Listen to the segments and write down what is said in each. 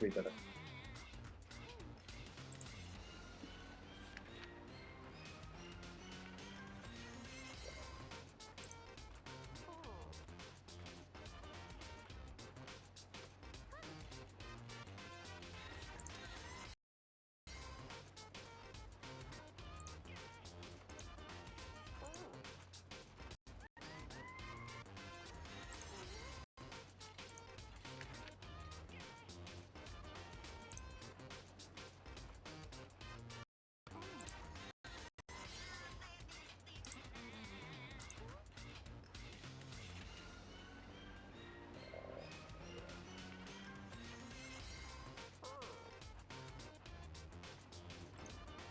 should be better.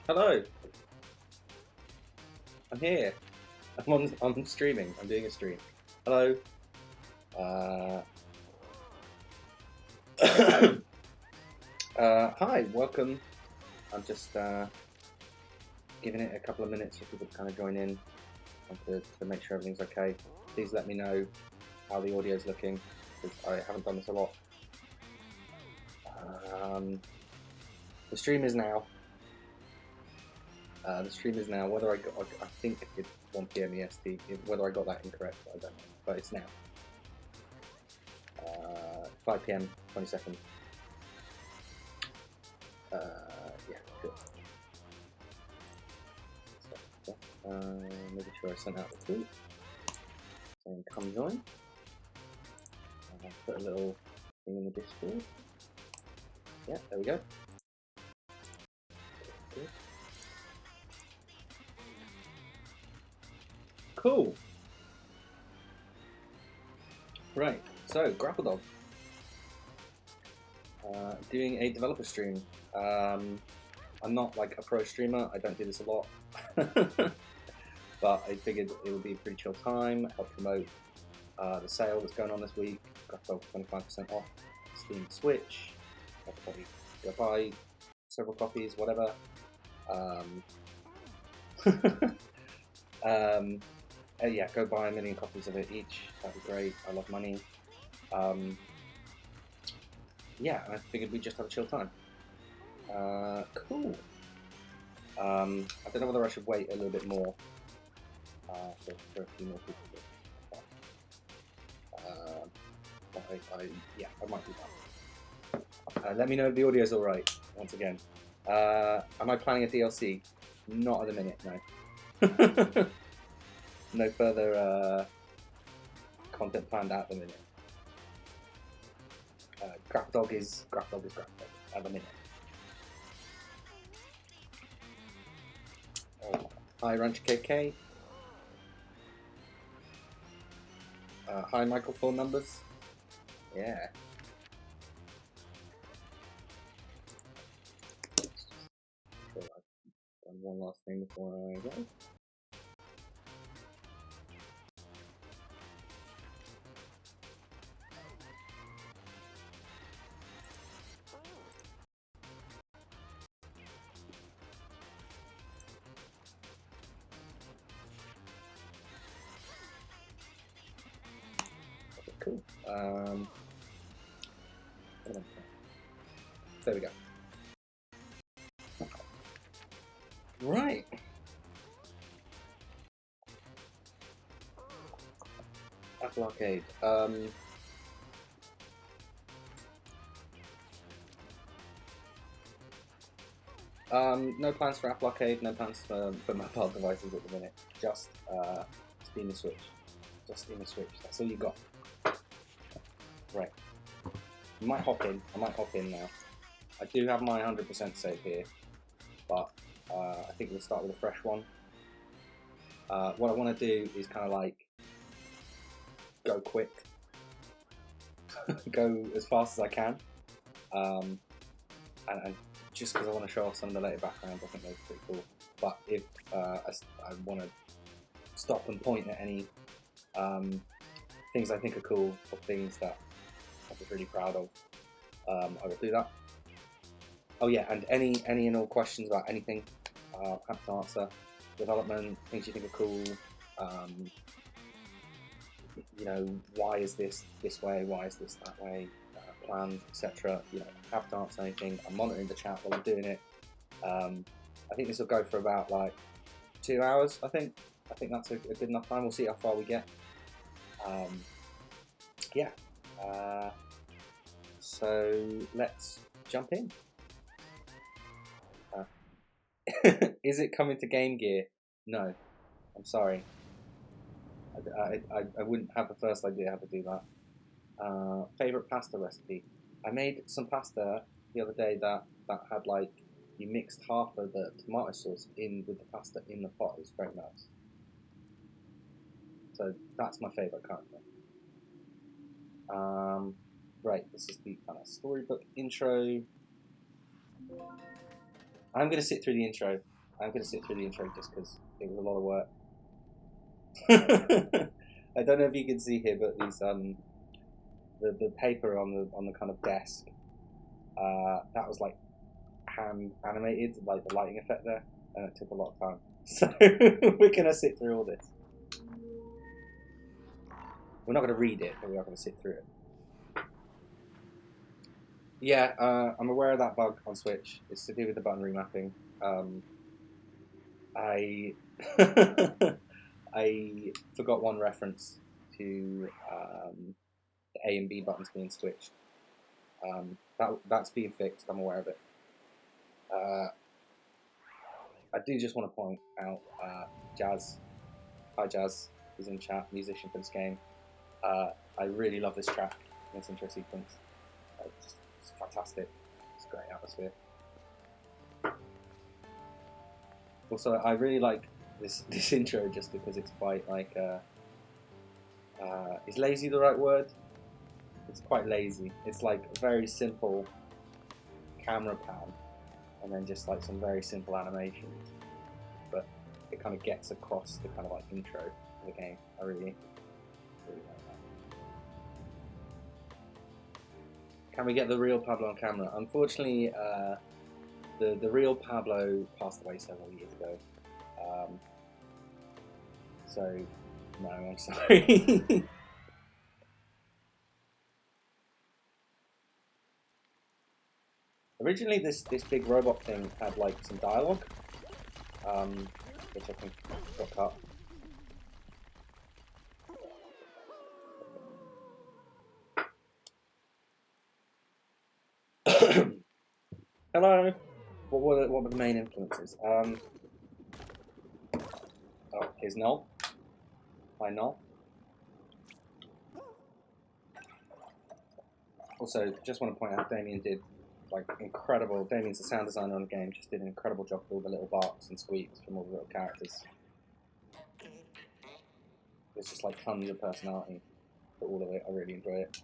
Hello. I'm here. I'm streaming. I'm doing a stream. Hello. Hi. Welcome. I'm just giving it a couple of minutes for people to kind of join in and to make sure everything's okay. Please let me know how the audio's looking, because I haven't done this a lot. The stream is now. Whether I think it's 1 PM EST. Whether I got that incorrect, I don't know. But it's now. 5 PM, 22nd. Yeah, good. So, making sure I sent out the tweet. Saying come join. I'll put a little thing in the Discord. Yeah, there we go. Good. Cool. Right, so Grapple Dog. Doing a developer stream. I'm not like a pro streamer, I don't do this a lot. But I figured it would be a pretty chill time, help promote the sale that's going on this week. Grapple Dog 25% off Steam Switch. Everybody go buy several copies, whatever. Yeah, go buy 1 million copies of it each. That'd be great. I love money. Yeah, and I figured we'd just have a chill time. Cool. I don't know whether I should wait a little bit more for a few more people. Yeah, I might do that. Let me know if the audio's alright, once again. Am I planning a DLC? Not at the minute, no. No further content planned at the minute. Grapple Dog is Grapple Dog at the minute. Hi Rancher KK. Hi Michael, phone numbers. Yeah. So I've done one last thing before I go. Cool. There we go. Right. Apple Arcade. No plans for Apple Arcade, no plans for mobile devices at the minute. Just Steam and Switch. Just Steam and Switch. That's all you got. Right. I might hop in now. I do have my 100% save here, but I think we'll start with a fresh one. What I want to do is kind of like go quick, go as fast as I can, and just because I want to show off some of the later backgrounds, I think those are pretty cool. But if I want to stop and point at any things I think are cool or things that I'm just really proud of, I will do that. Oh yeah, and any and all questions about anything, happy to answer. Development, things you think are cool. You know, why is this way? Why is this that way? plans, etc. You know, haven't answered anything. I'm monitoring the chat while I'm doing it. I think this will go for about like 2 hours. I think that's a good enough time. We'll see how far we get. Yeah. So let's jump in. Is it coming to Game Gear? No. I'm sorry. I wouldn't have the first idea how to do that. Favorite pasta recipe? I made some pasta the other day that had like, you mixed half of the tomato sauce in with the pasta in the pot. It was very nice. So that's my favorite currently. Right, this is the kind of storybook intro. I'm going to sit through the intro. Just because it was a lot of work. I don't know if you can see here, but these the paper on the kind of desk, that was like hand animated, like the lighting effect there, and it took a lot of time. So we're gonna sit through all this. We're not gonna read it, but we are gonna sit through it. Yeah, I'm aware of that bug on Switch. It's to do with the button remapping. I I forgot one reference to the A and B buttons being switched. That's being fixed. I'm aware of it. I do just want to point out Jazz. Hi Jazz, is in chat, musician for this game. I really love this track, this intro sequence. It's fantastic. It's a great atmosphere. Also, I really like this intro just because it's quite like is lazy the right word? It's quite lazy. It's like a very simple camera pan and then just like some very simple animations, but it kind of gets across the kind of like intro of the game. I really like that. Can we get the real Pablo on camera? Unfortunately, the real Pablo passed away several years ago. So, no, I'm sorry. Originally, this big robot thing had like some dialogue, which I think got cut. Hello. What were the main influences? Oh, here's Null. Hi, Null. Also, just want to point out Damien did like incredible. Damien's the sound designer on the game. Just did an incredible job with all the little barks and squeaks from all the little characters. There's just like tons of personality for all of it. I really enjoy it.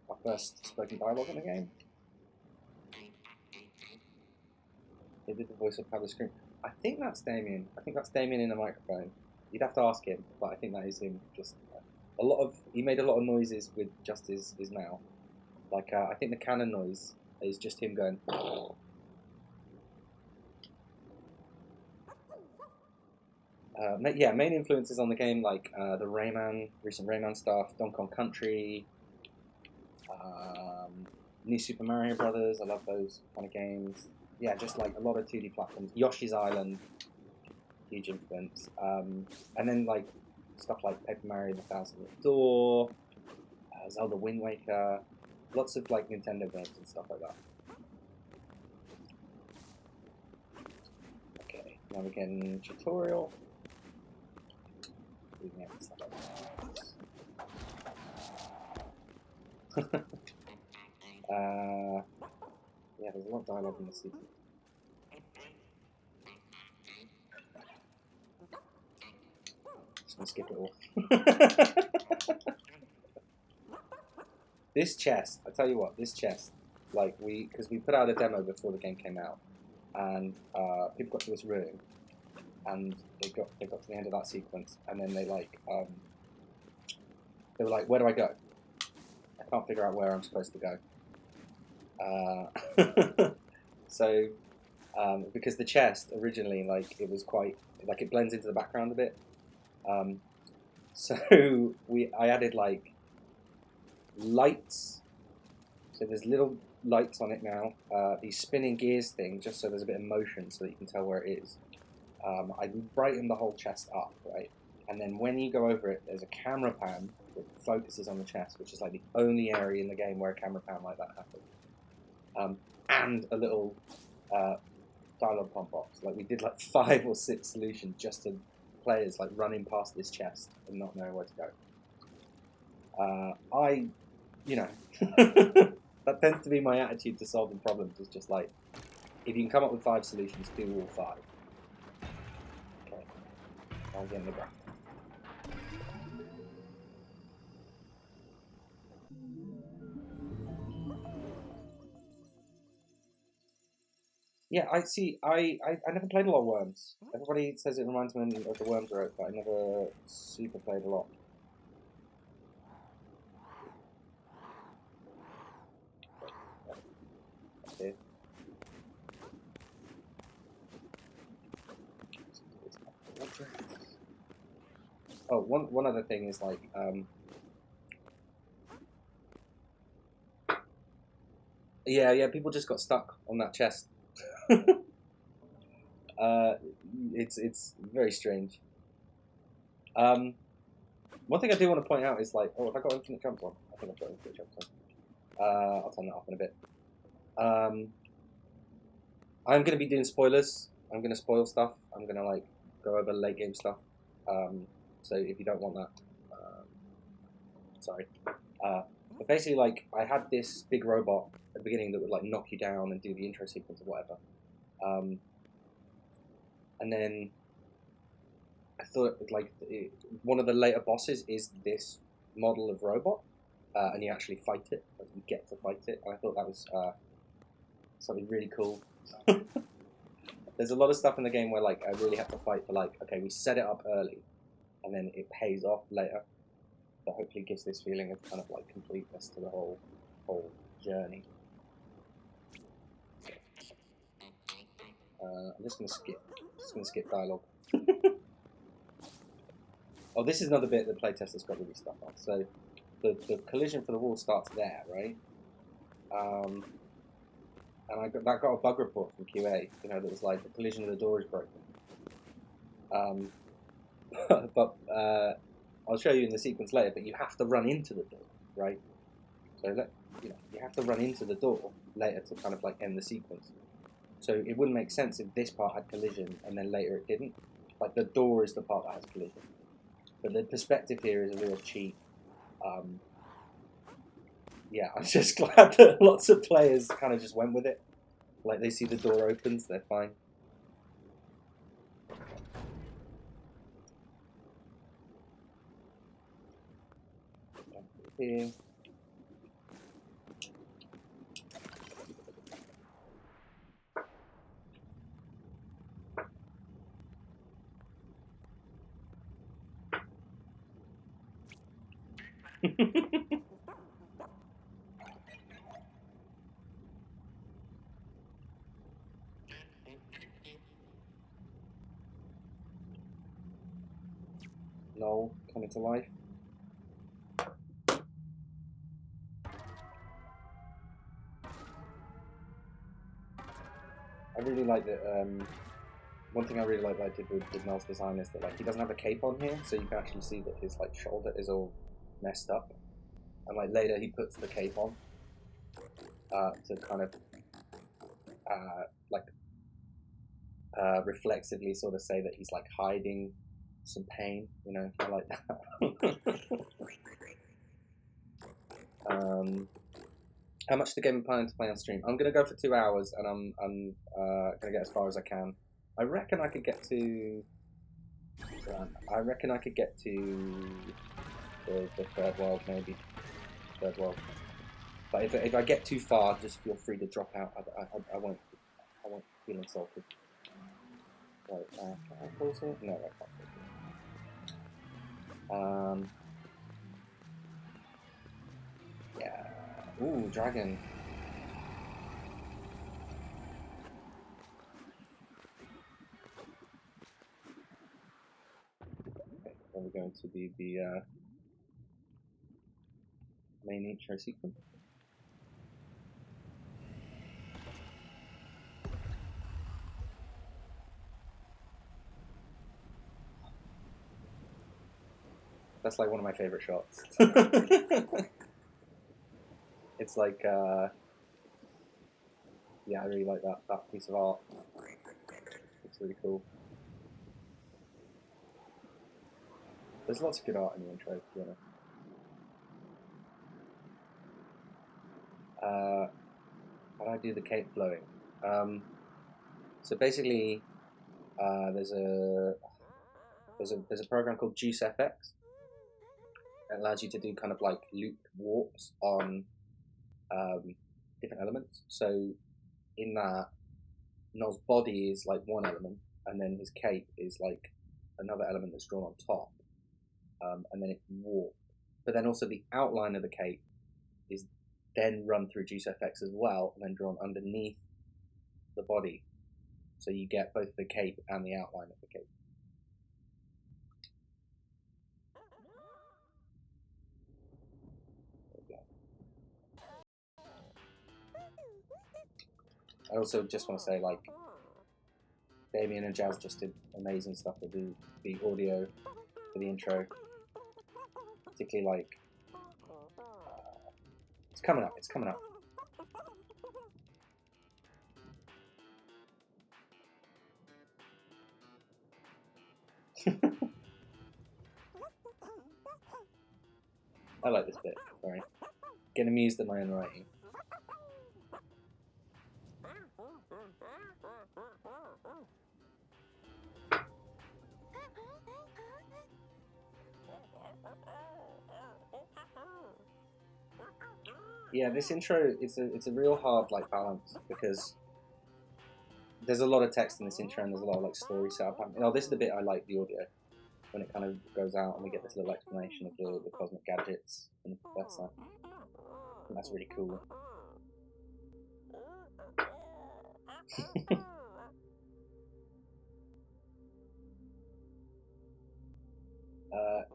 My first spoken dialogue in the game. They did the voice of Pablo Scream. I think that's Damien. I think that's Damien in the microphone. You'd have to ask him, but I think that is him. Just he made a lot of noises with just his mouth. Like I think the cannon noise is just him going. Yeah, main influences on the game like the recent Rayman stuff, Donkey Kong Country, New Super Mario Brothers. I love those kind of games. Yeah, just like a lot of 2D platforms. Yoshi's Island, huge influence. And then like stuff like Paper Mario: The Thousand Year Door, Zelda Wind Waker, lots of like Nintendo games and stuff like that. Okay, now we're getting tutorial. Yeah, there's a lot of dialogue in this sequence. Just gonna skip it all. This chest, I tell you what, this chest, like because we put out a demo before the game came out, and people got to this room, and they got to the end of that sequence, and then they were like, where do I go? I can't figure out where I'm supposed to go. So, because the chest originally, like, it was quite, like, it blends into the background a bit. So I added like lights. So there's little lights on it now. These spinning gears thing, just so there's a bit of motion so that you can tell where it is. I brighten the whole chest up, right? And then when you go over it, there's a camera pan that focuses on the chest, which is like the only area in the game where a camera pan like that happens. And a little dialogue prompt box. Like we did like 5 or 6 solutions just to players like running past this chest and not knowing where to go. You know, that tends to be my attitude to solving problems. Is just like, if you can come up with 5 solutions, do all 5. Okay, I'll get in the graph. Yeah, I see. I never played a lot of Worms. Everybody says it reminds me of the Worms route, but I never super played a lot. Okay. Oh, one other thing is like yeah, people just got stuck on that chest. It's very strange. One thing I do want to point out is like, oh, have I got infinite jumps on? I think I've got infinite jumps on. I'll turn that off in a bit. I'm gonna be doing spoilers. I'm gonna spoil stuff. I'm gonna like go over late game stuff. So if you don't want that, sorry. But basically, like, I had this big robot at the beginning that would like knock you down and do the intro sequence or whatever. And then I thought like one of the later bosses is this model of robot, and you actually fight it. Like, you get to fight it. And I thought that was something really cool. There's a lot of stuff in the game where like I really have to fight for like, okay, we set it up early, and then it pays off later. That hopefully gives this feeling of kind of like completeness to the whole journey. I'm just gonna skip dialogue. Oh, this is another bit that playtesters got really stuck on. So the collision for the wall starts there, right? And that got a bug report from QA, you know, that was like the collision of the door is broken. But I'll show you in the sequence later. But you have to run into the door, right? So you have to run into the door later to kind of like end the sequence. So it wouldn't make sense if this part had collision and then later it didn't. Like the door is the part that has collision, but the perspective here is a real cheat. Yeah, I'm just glad that lots of players kind of just went with it. Like they see the door opens, they're fine. Here. Lol, coming to life. I really like that. One thing I really like that I did with Noel's design is that like he doesn't have a cape on here, so you can actually see that his like shoulder is all messed up, and like later he puts the cape on to kind of like reflexively sort of say that he's like hiding some pain, you know. I like that. How much the game I'm planning to play on stream? I'm gonna go for 2 hours, and I'm gonna get as far as I can. I reckon I could get to. I reckon I could get to the third world, maybe third world. But if I get too far, just feel free to drop out. I won't feel insulted. Right, can I pause it? No, I can't pause it. Yeah. Ooh, dragon. Okay, then we're going to the main intro sequence. That's like one of my favorite shots. It's like, yeah, I really like that piece of art. It's really cool. There's lots of good art in the intro, to be honest. How do I do the cape flowing? So basically, there's a program called JuiceFX. It allows you to do kind of like looped warps on different elements. So in that, Noel's body is like one element, and then his cape is like another element that's drawn on top, and then it warps. But then also the outline of the cape is then run through JuiceFX as well, and then drawn underneath the body. So you get both the cape and the outline of the cape. I also just want to say, like, Damien and Jazz just did amazing stuff with the audio for the intro. Particularly, like, it's coming up. I like this bit. Sorry, get amused at my own writing. Yeah, this intro, it's a real hard like balance, because there's a lot of text in this intro and there's a lot of like story setup. Oh, this is the bit I like, the audio, when it kind of goes out and we get this little explanation of the cosmic gadgets and the professor. And that's really cool.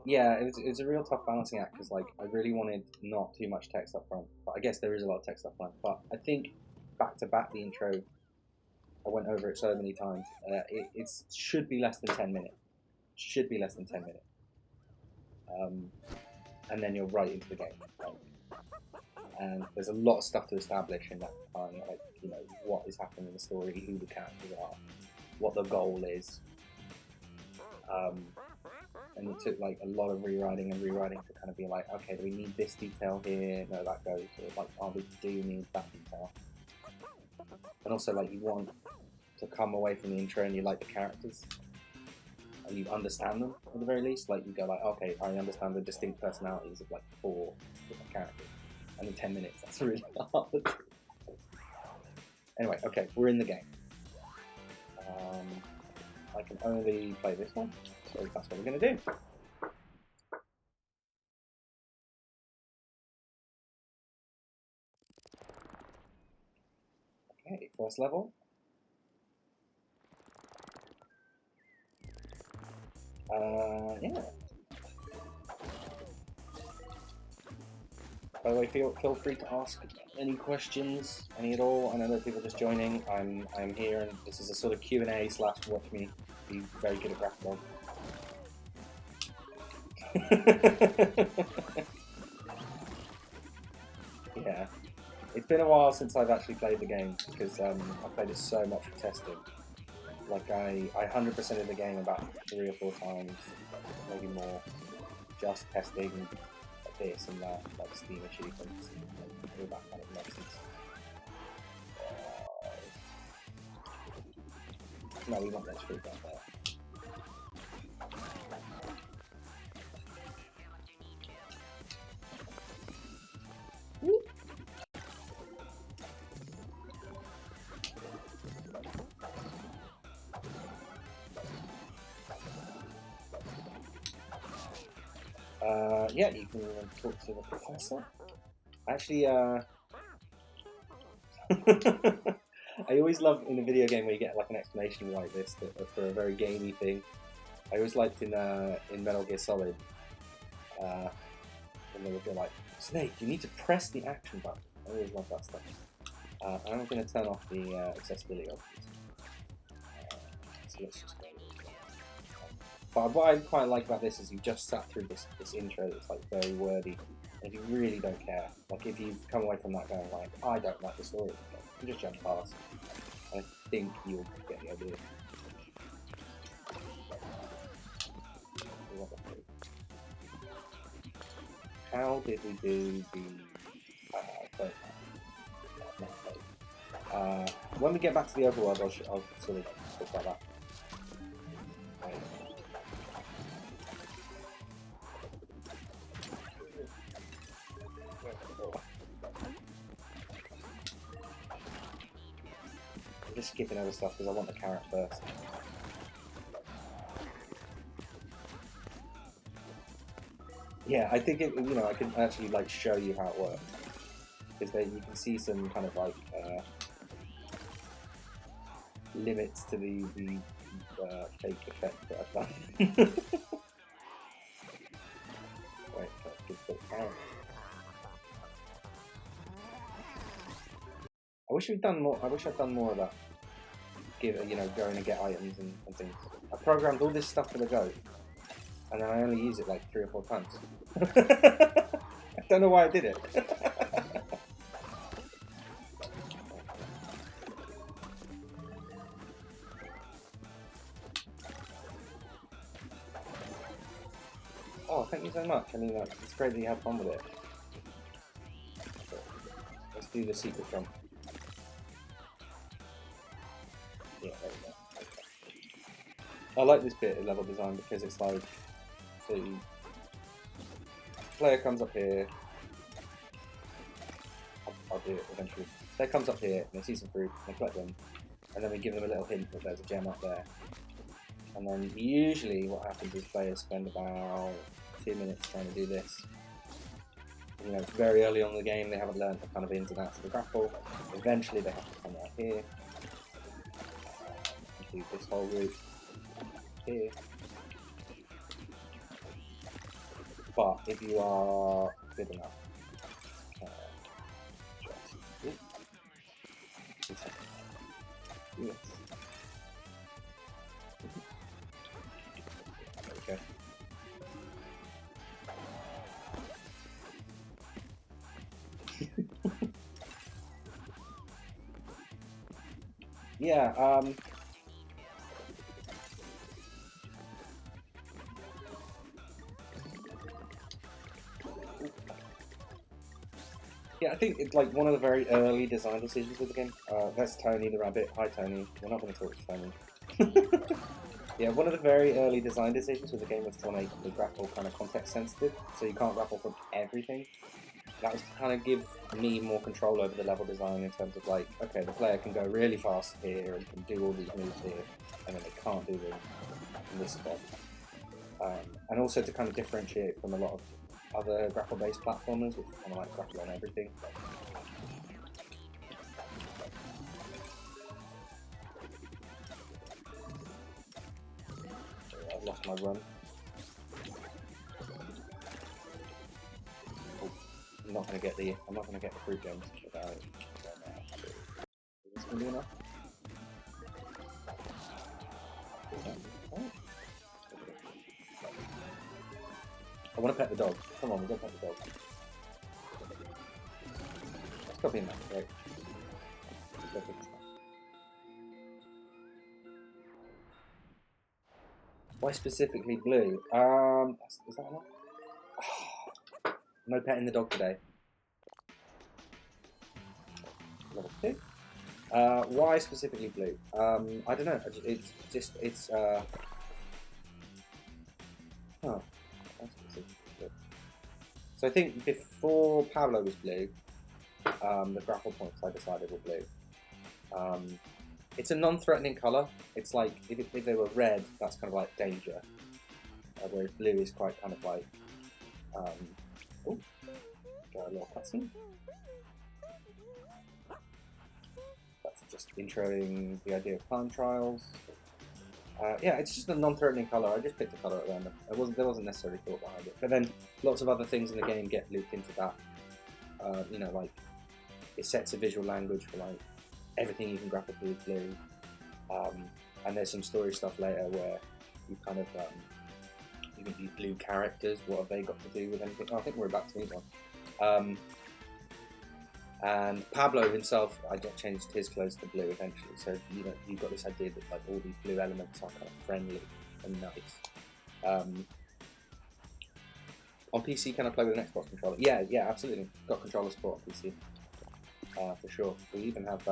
Yeah, it's a real tough balancing act, because like I really wanted not too much text up front, but I guess there is a lot of text up front. But I think back to back the intro, I went over it so many times. It should be less than 10 minutes. Should be less than 10 minutes. And then you're right into the game. And there's a lot of stuff to establish in that time, like, you know, what is happening in the story, who the characters are, what the goal is. And it took like a lot of rewriting to kind of be like, okay, do we need this detail here? No, that goes. Or like, oh, we do need that detail. And also, like, you want to come away from the intro and you like the characters, and you understand them at the very least. Like, you go like, okay, I understand the distinct personalities of like 4 different characters. And in 10 minutes, that's really hard. Anyway, okay, we're in the game. I can only play this one, so that's what we're going to do. Okay, first level. Yeah. By the way, feel free to ask any questions, any at all. I know that people are just joining. I'm here, and this is a sort of Q&A / watch me be very good at Grapple. Yeah, it's been a while since I've actually played the game, because I played it so much for testing. Like I 100%ed the game about 3 or 4 times, maybe more, just testing this and that, like Steam achievements and all that kind of nonsense. No, we want that fruit down there. Yeah, you can talk to the professor. Actually, I always love in a video game where you get like an explanation like this for a very gamey thing. I always liked in Metal Gear Solid, when and they would go like, Snake, you need to press the action button. I always love that stuff. I'm going to turn off the accessibility of it. So let's just go. But what I quite like about this is you just sat through this intro that's like very wordy. And if you really don't care, like if you come away from that going like, I don't like the story, you just jump past. I think you'll get the idea. How did we do the third map? When we get back to the overworld, I'll sort of talk about that. I'm just skipping over stuff because I want the carrot first. Yeah, I think it, you know, I can actually like show you how it works because then you can see some kind of like limits to the fake effect that I've done. Wait, let's give the carrot. I wish we'd done more. I wish I'd done more of that. You know, going and get items and things. I programmed all this stuff for the goat, and then I only use it like 3 or 4 times. I don't know why I did it. Oh, thank you so much. I mean, it's great that you had fun with it. Let's do the secret jump. Yeah, there we go. I like this bit of level design because it's like, so the player comes up here. I'll do it eventually. Player comes up here and they see some fruit, and they collect them, and then we give them a little hint that there's a gem up there. And then usually what happens is players spend about 2 minutes trying to do this. You know, it's very early on in the game, they haven't learned the kind of ins and outs of the grapple. Eventually they have to come out here, and do this whole route here. But if you are good enough, yes. Okay. Yeah, yeah, I think it's like one of the very early design decisions of the game. That's Tony the rabbit. Hi Tony. We're not going to talk to Tony. Yeah, one of the very early design decisions with the game was to make the grapple kind of context sensitive, so you can't grapple from everything. That was to kind of give me more control over the level design in terms of like, okay, the player can go really fast here and can do all these moves here, and then they can't do them in this spot. And also to kind of differentiate from a lot of other grapple-based platformers, which kind of like grapple on everything. I've lost my run. Oh, I'm not going to get the fruit gems without it. Is this going to be enough? I want to pet the dog. Come on, we're going to pet the dog. Let's go in that, right? Let's go pick this up. Why specifically blue? Is that enough? Oh, no petting the dog today. Level 2. Why specifically blue? I don't know. It's huh. So I think before Pablo was blue, the grapple points I decided were blue. It's a non-threatening colour. It's like if they were red, that's kind of like danger, whereas blue is quite kind of like oh, got a little cutscene. That's just introing the idea of time trials. Yeah, it's just a non-threatening color. I just picked a color at random. There wasn't necessarily thought behind it. But then lots of other things in the game get looped into that. You know, like it sets a visual language for like everything you can grapple through with blue. And there's some story stuff later where you kind of you meet these blue characters. What have they got to do with anything? Oh, I think we're about to meet one. And Pablo himself, I got changed his clothes to blue eventually. So you know, you've got this idea that like all these blue elements are kind of friendly and nice. On PC, can I play with an Xbox controller? Yeah, yeah, absolutely. Got controller support on PC, for sure. We even have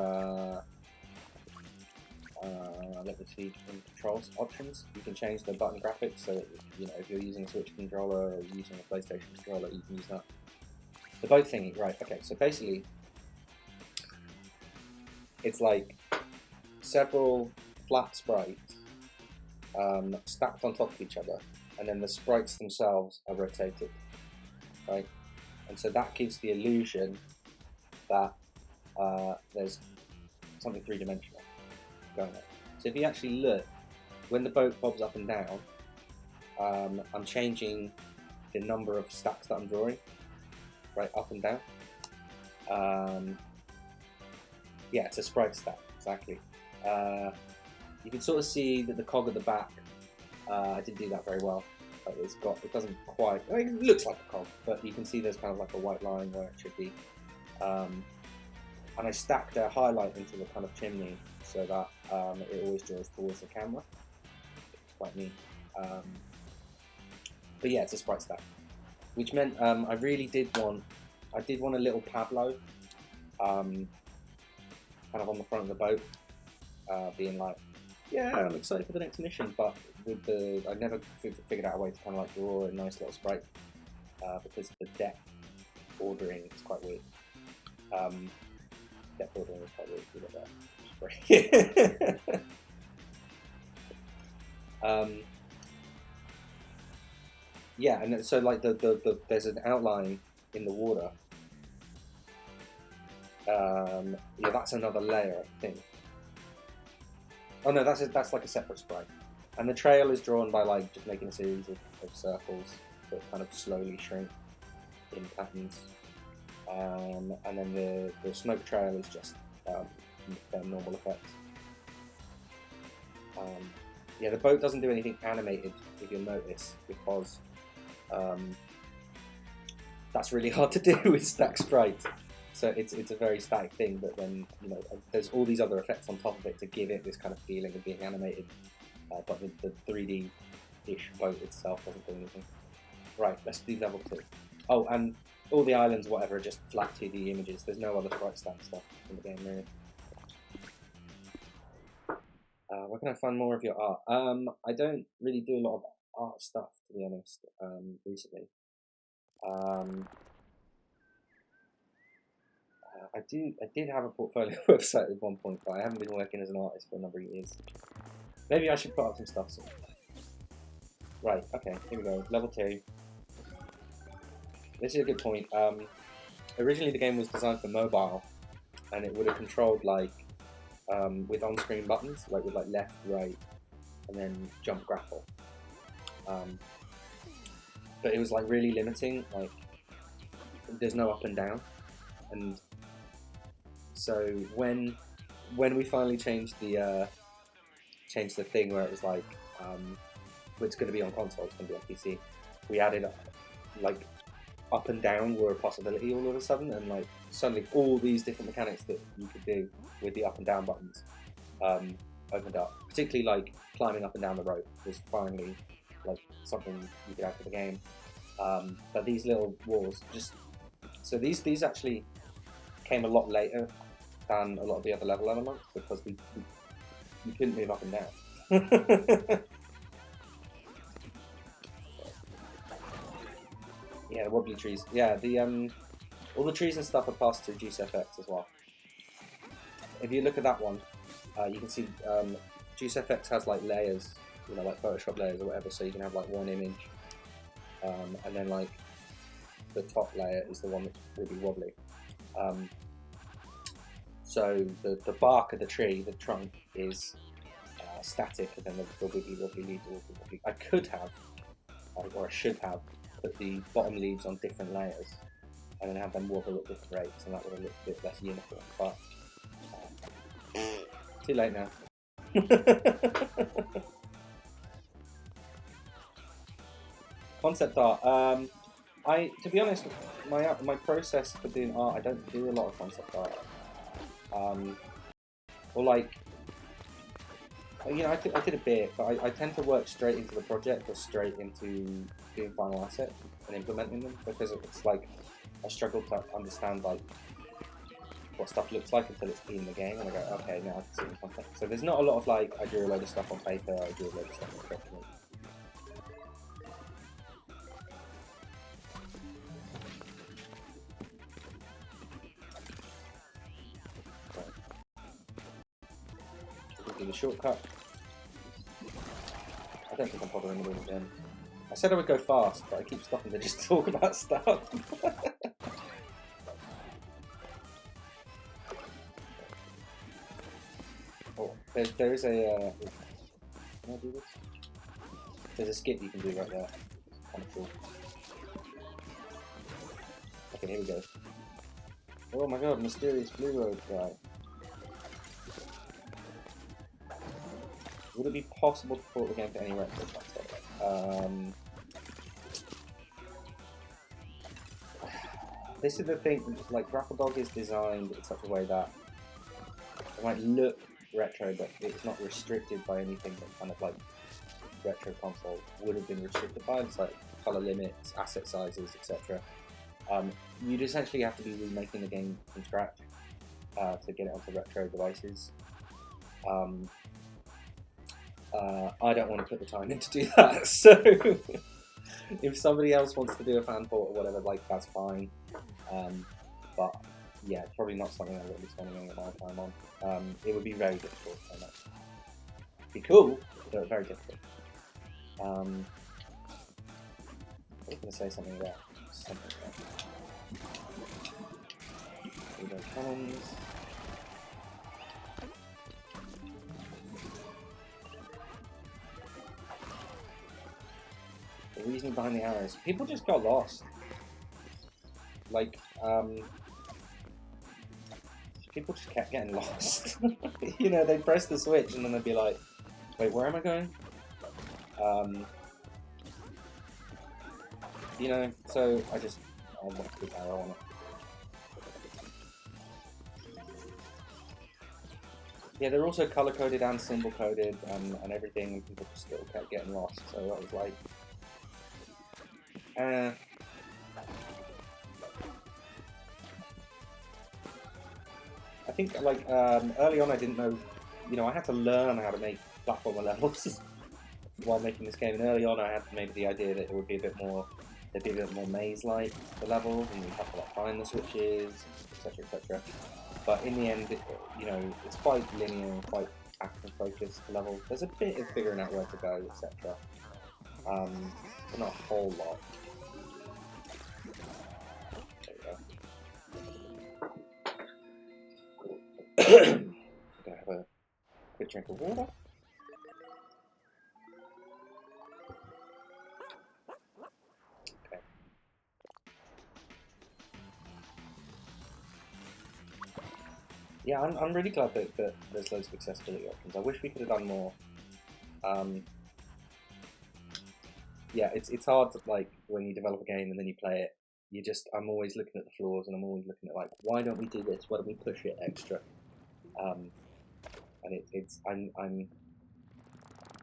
let me see, in controls options, you can change the button graphics. So that, you know, if you're using a Switch controller or using a PlayStation controller, you can use that. The boat thingy, right? Okay, so basically, it's like several flat sprites stacked on top of each other, and then the sprites themselves are rotated, right? And so that gives the illusion that there's something three-dimensional going on. So if you actually look, when the boat bobs up and down, I'm changing the number of stacks that I'm drawing, right, up and down. Yeah, it's a sprite stack, exactly. You can sort of see that the cog at the back, I didn't do that very well. But it doesn't quite, I mean, it looks like a cog, but you can see there's kind of like a white line where it should be. And I stacked a highlight into the kind of chimney so that it always draws towards the camera. It's quite neat. But yeah, it's a sprite stack, which meant I did want a little Pablo, kind of on the front of the boat, being like, yeah, I'm excited for the next mission, but I never figured out a way to kind of like draw a nice little sprite, because the depth ordering is quite weird. Depth ordering is quite weird, if you look at that. Yeah, and so like there's an outline in the water. Yeah, that's another layer, I think. Oh no, that's like a separate sprite. And the trail is drawn by like just making a series of circles that kind of slowly shrink in patterns. And then the smoke trail is just normal effects. Yeah, the boat doesn't do anything animated, if you'll notice, because that's really hard to do with stack sprites. So it's a very static thing, but then, you know, there's all these other effects on top of it to give it this kind of feeling of being animated. But the 3D-ish boat itself doesn't do anything. Right, let's do level 2. Oh, and all the islands, whatever, are just flat 2D images. There's no other sprite stack stuff in the game, really. Where can I find more of your art? I don't really do a lot of art stuff, to be honest, recently. I did have a portfolio website at one point, but I haven't been working as an artist for a number of years. Maybe I should put up some stuff soon. Right, okay, here we go. Level 2. This is a good point. Originally the game was designed for mobile, and it would have controlled like with on-screen buttons, like with like left, right, and then jump, grapple. But it was like really limiting. Like there's no up and down, and so when we finally changed the thing where it was like it's going to be on console, it's going to be on PC, we added like up and down were a possibility all of a sudden, and like suddenly all these different mechanics that you could do with the up and down buttons opened up. Particularly like climbing up and down the rope was finally like something you could add to the game. But these little walls, just so these actually came a lot later than a lot of the other level elements, because we couldn't move up and down. Yeah, the wobbly trees. Yeah, the all the trees and stuff are passed through GeoSFX as well. If you look at that one, you can see GeoSFX has like layers, you know, like Photoshop layers or whatever. So you can have like one image, and then like the top layer is the one that will be wobbly. So the bark of the tree, the trunk, is static, and then the wiggly wobbly leaves are wiggly wobbly. I could have, or I should have, put the bottom leaves on different layers, and then have them wobble at different rates, and that would have looked a bit less uniform. But too late now. Concept art. To be honest, my process for doing art, I don't do a lot of concept art. Or like, you know, I did a bit, but I tend to work straight into the project or straight into doing final assets and implementing them, because it's like I struggle to understand like what stuff looks like until it's in the game, and I go, okay, now I can see the context. So there's not a lot of like, I drew a load of stuff on paper, I drew a load of stuff on document. Do the shortcut. I don't think I'm bothering with it again. I said I would go fast, but I keep stopping to just talk about stuff. Oh, there is a. Can I do this? There's a skip you can do right there. Kind of cool. Okay, here we go. Oh my god, mysterious blue road guy. Would it be possible to port the game to any retro console? This is the thing, like Grapple is designed in such a way that it might look retro, but it's not restricted by anything that kind of like retro console would have been restricted by. It's like color limits, asset sizes, etc. You'd essentially have to be remaking the game from scratch to get it onto retro devices. I don't want to put the time in to do that, so if somebody else wants to do a fan port or whatever, like, that's fine. But yeah, it's probably not something I'm going to be spending any of my time on. It would be very difficult. It'd be cool, but very difficult. I was going to say something about something like cannons. The reason behind the arrows. People just got lost. Like, people just kept getting lost. You know, they'd press the switch and then they'd be like, wait, where am I going? You know, so I want to put arrow on it. Yeah, they're also color coded and symbol coded and everything, and people just still kept getting lost. So that was like, I think like early on I didn't know, you know, I had to learn how to make platformer levels while making this game, and early on I had maybe the idea that it would be a bit more, there'd be a bit more maze-like, the levels, and you'd have to like find the switches, etc, etc. But in the end, you know, it's quite linear and quite action-focused level. There's a bit of figuring out where to go, etc. But not a whole lot. There we go. I'm gonna have a quick drink of water. Yeah, I'm really glad that there's loads of accessibility options. I wish we could have done more. Yeah, it's hard to, like, when you develop a game and then you play it, I'm always looking at the flaws, and I'm always looking at like, why don't we do this? Why don't we push it extra? And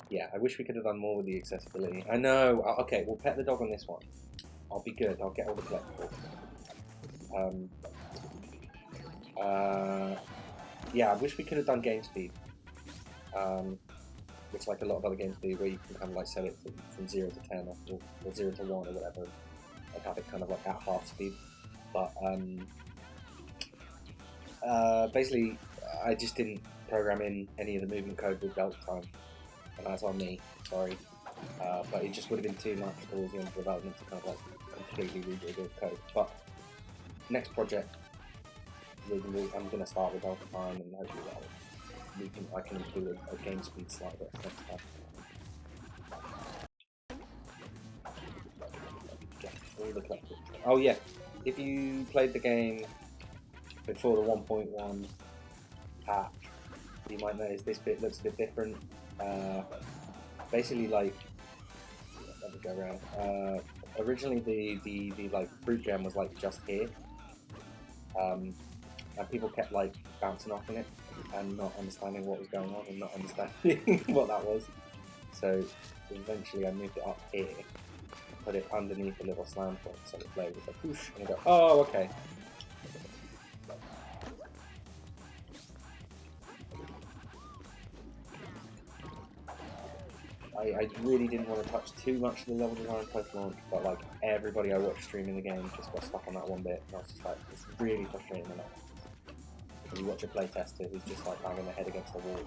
yeah, I wish we could have done more with the accessibility. I know. Okay, we'll pet the dog on this one. I'll be good. I'll get all the collectibles. Yeah, I wish we could have done game speed, which like a lot of other games do, where you can kind of like set it from 0 to 10 or 0 to 1 or whatever, and have it kind of like at half speed. But basically, I just didn't program in any of the movement code with delta time, and that's on me. Sorry, but it just would have been too much towards the end of development to kind of like completely redo the code. But next project, I'm going to start with delta time, and hopefully I can include a game speed slider next time. Get all the collectibles. Oh yeah, if you played the game before the 1.1 patch, you might notice this bit looks a bit different. Basically, like, let me go around. Originally, the like fruit gem was like just here, and people kept like bouncing off in it and not understanding what was going on and not understanding what that was. So eventually, I moved it up here, put it underneath a little slam point, so the player would go whoosh and go, oh, okay. I really didn't want to touch too much of the level design post launch, but like everybody I watched streaming the game just got stuck on that one bit, and I was just like, it's really frustrating when that happens. Because you watch a playtester who's just like banging their head against the wall.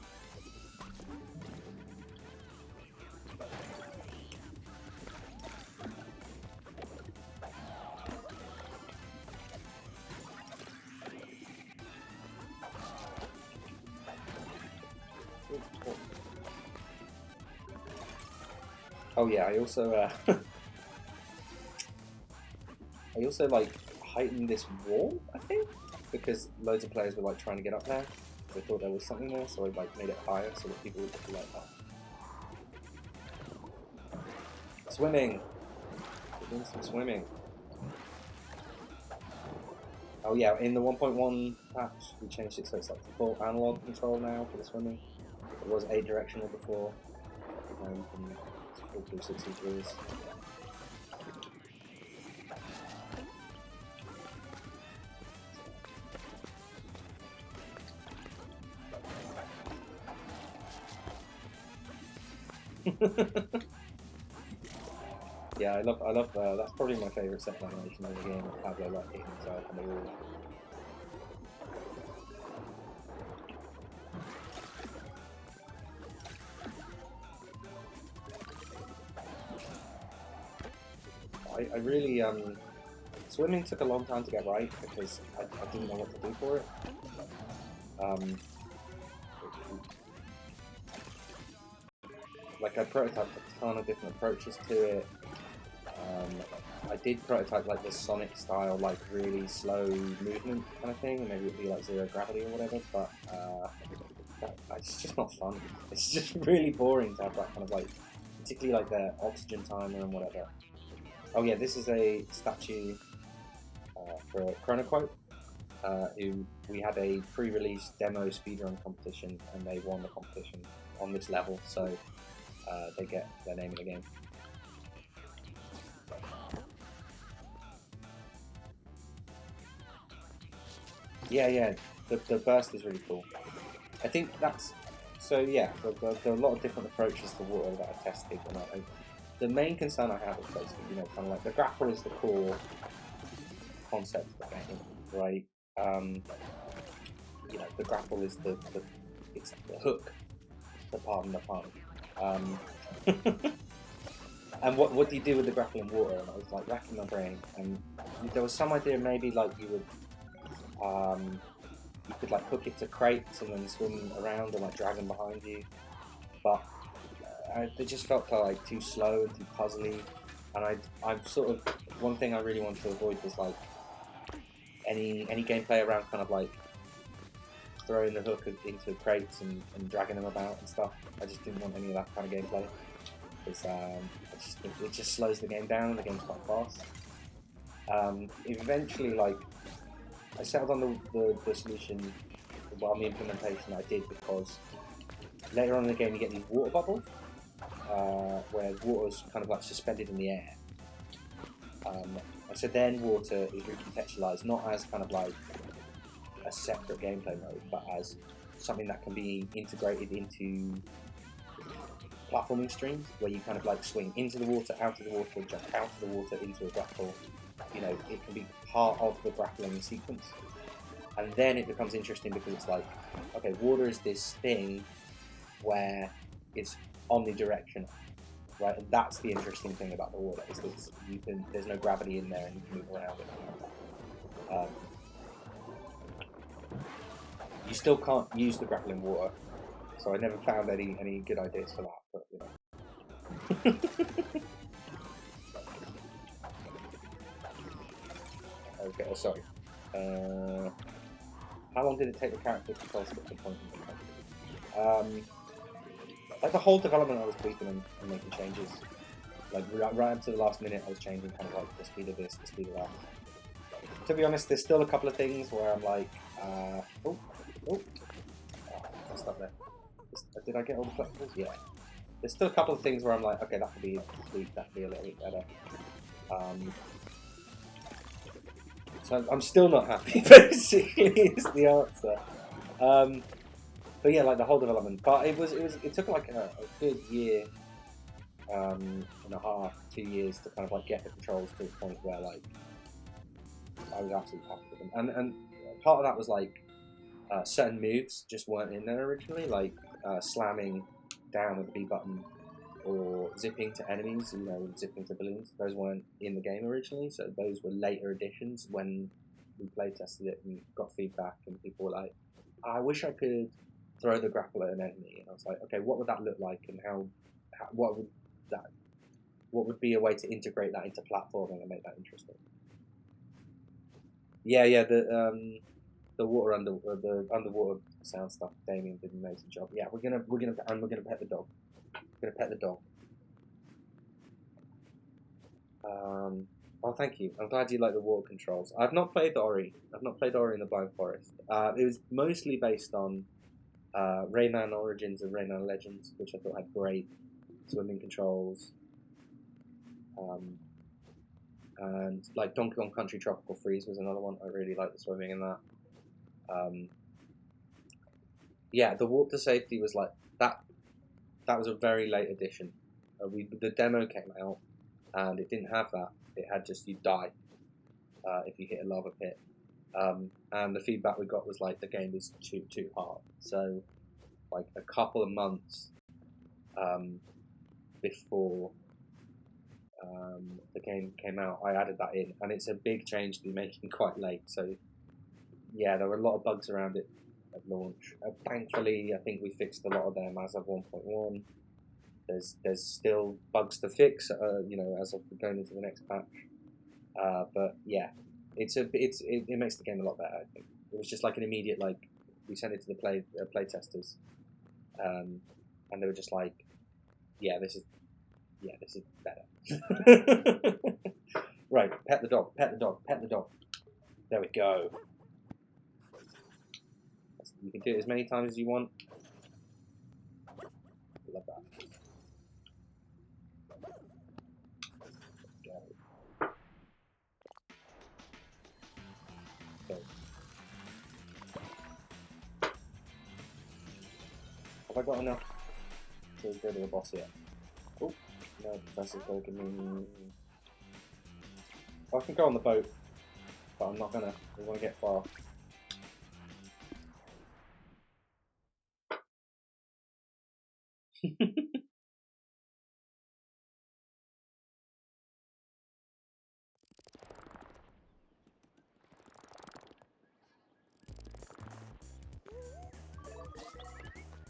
Oh yeah, I also like heightened this wall, I think, because loads of players were like trying to get up there. They thought there was something there, so I like made it higher so that people would be like that. Swimming. We're doing some swimming. Oh yeah, in the 1.1 patch we changed it so it's like full analog control now for the swimming. It was A-directional before. Now you can full 360 degrees. Yeah, I love. That's probably my favourite second animation of the game. Pablo like hitting himself on the wall. I really swimming took a long time to get right because I didn't know what to do for it. Like I prototyped a ton of different approaches to it. I did prototype like the Sonic style, like really slow movement kind of thing, and maybe it'd be like zero gravity or whatever. But it's just not fun. It's just really boring to have that kind of like, particularly like the oxygen timer and whatever. Oh yeah, this is a statue for Chronoquote, who we had a pre-release demo speedrun competition, and they won the competition on this level, so they get their name in the game. Yeah, the burst is really cool. I think that's so. Yeah, there are a lot of different approaches to water that I tested, and the main concern I have is basically, kind of like the grapple is the core concept of the game, right? The grapple is it's the hook, the pardon the pun. And what do you do with the grapple in water? And I was like racking my brain, and there was some idea maybe like you could like hook it to crates and then swim around and like drag them behind you, but it just felt like too slow and too puzzly. And I'm sort of, one thing I really wanted to avoid was like any gameplay around kind of like throwing the hook into crates and dragging them about and stuff. I just didn't want any of that kind of gameplay because it just slows the game down. The game's quite fast. Eventually, like I settled on the solution, well, the implementation I did, because later on in the game you get these water bubbles where water's kind of like suspended in the air. So then water is recontextualized not as kind of like a separate gameplay mode, but as something that can be integrated into platforming streams, where you kind of like swing into the water, out of the water, jump out of the water into a grapple. It can be part of the grappling sequence. And then it becomes interesting because it's like, okay, water is this thing where it's omnidirectional, right? And that's the interesting thing about the water, is that there's no gravity in there and you can move around it. You still can't use the grapple in water, so I never found any good ideas for that. But you know. Okay, oh, sorry. How long did it take the character to get to the point? Like the whole development, I was tweaking and making changes. Like right up to the last minute, I was changing kind of like the speed of this, the speed of that. To be honest, there's still a couple of things where I'm like, messed up there. Did I get all the collectibles? Yeah. There's still a couple of things where I'm like, okay, that could be tweaked, that could be a little bit better. So I'm still not happy, basically, is the answer. But yeah, like the whole development. But it took like a good year and a half, 2 years to kind of like get the controls to the point where like I was absolutely happy with them. And part of that was like certain moves just weren't in there originally, like slamming down with the B button or zipping to enemies, you know, zipping to balloons. Those weren't in the game originally, so those were later additions when we play tested it and got feedback, and people were like, I wish I could throw the grapple at an enemy. And I was like, okay, what would that look like, and what would be a way to integrate that into platforming and make that interesting? Yeah, the underwater sound stuff. Damien did an amazing job. Yeah, we're gonna pet the dog. We're gonna pet the dog. Oh, thank you. I'm glad you like the water controls. I've not played Ori. I've not played Ori in the Blind Forest. It was mostly based on Rayman Origins and Rayman Legends, which I thought had great swimming controls. And like Donkey Kong Country Tropical Freeze was another one. I really liked the swimming in that. Yeah, the warp to safety was like that. That was a very late addition. The demo came out, and it didn't have that. It had just you die if you hit a lava pit. And the feedback we got was like the game is too hard. So, like a couple of months before the game came out, I added that in, and it's a big change to be making quite late. So, yeah, there were a lot of bugs around it at launch. Thankfully, I think we fixed a lot of them as of 1.1. There's still bugs to fix, you know, as of going into the next patch. But yeah, it makes the game a lot better. I think it was just like an immediate like we sent it to the play testers, and they were just like, yeah, this is better. Right, pet the dog, pet the dog, pet the dog. There we go. You can do it as many times as you want. Love that. Have I got enough to go to the boss yet? Oh, no, Professor's taking me. I can go on the boat, but I'm not gonna. I want to get far.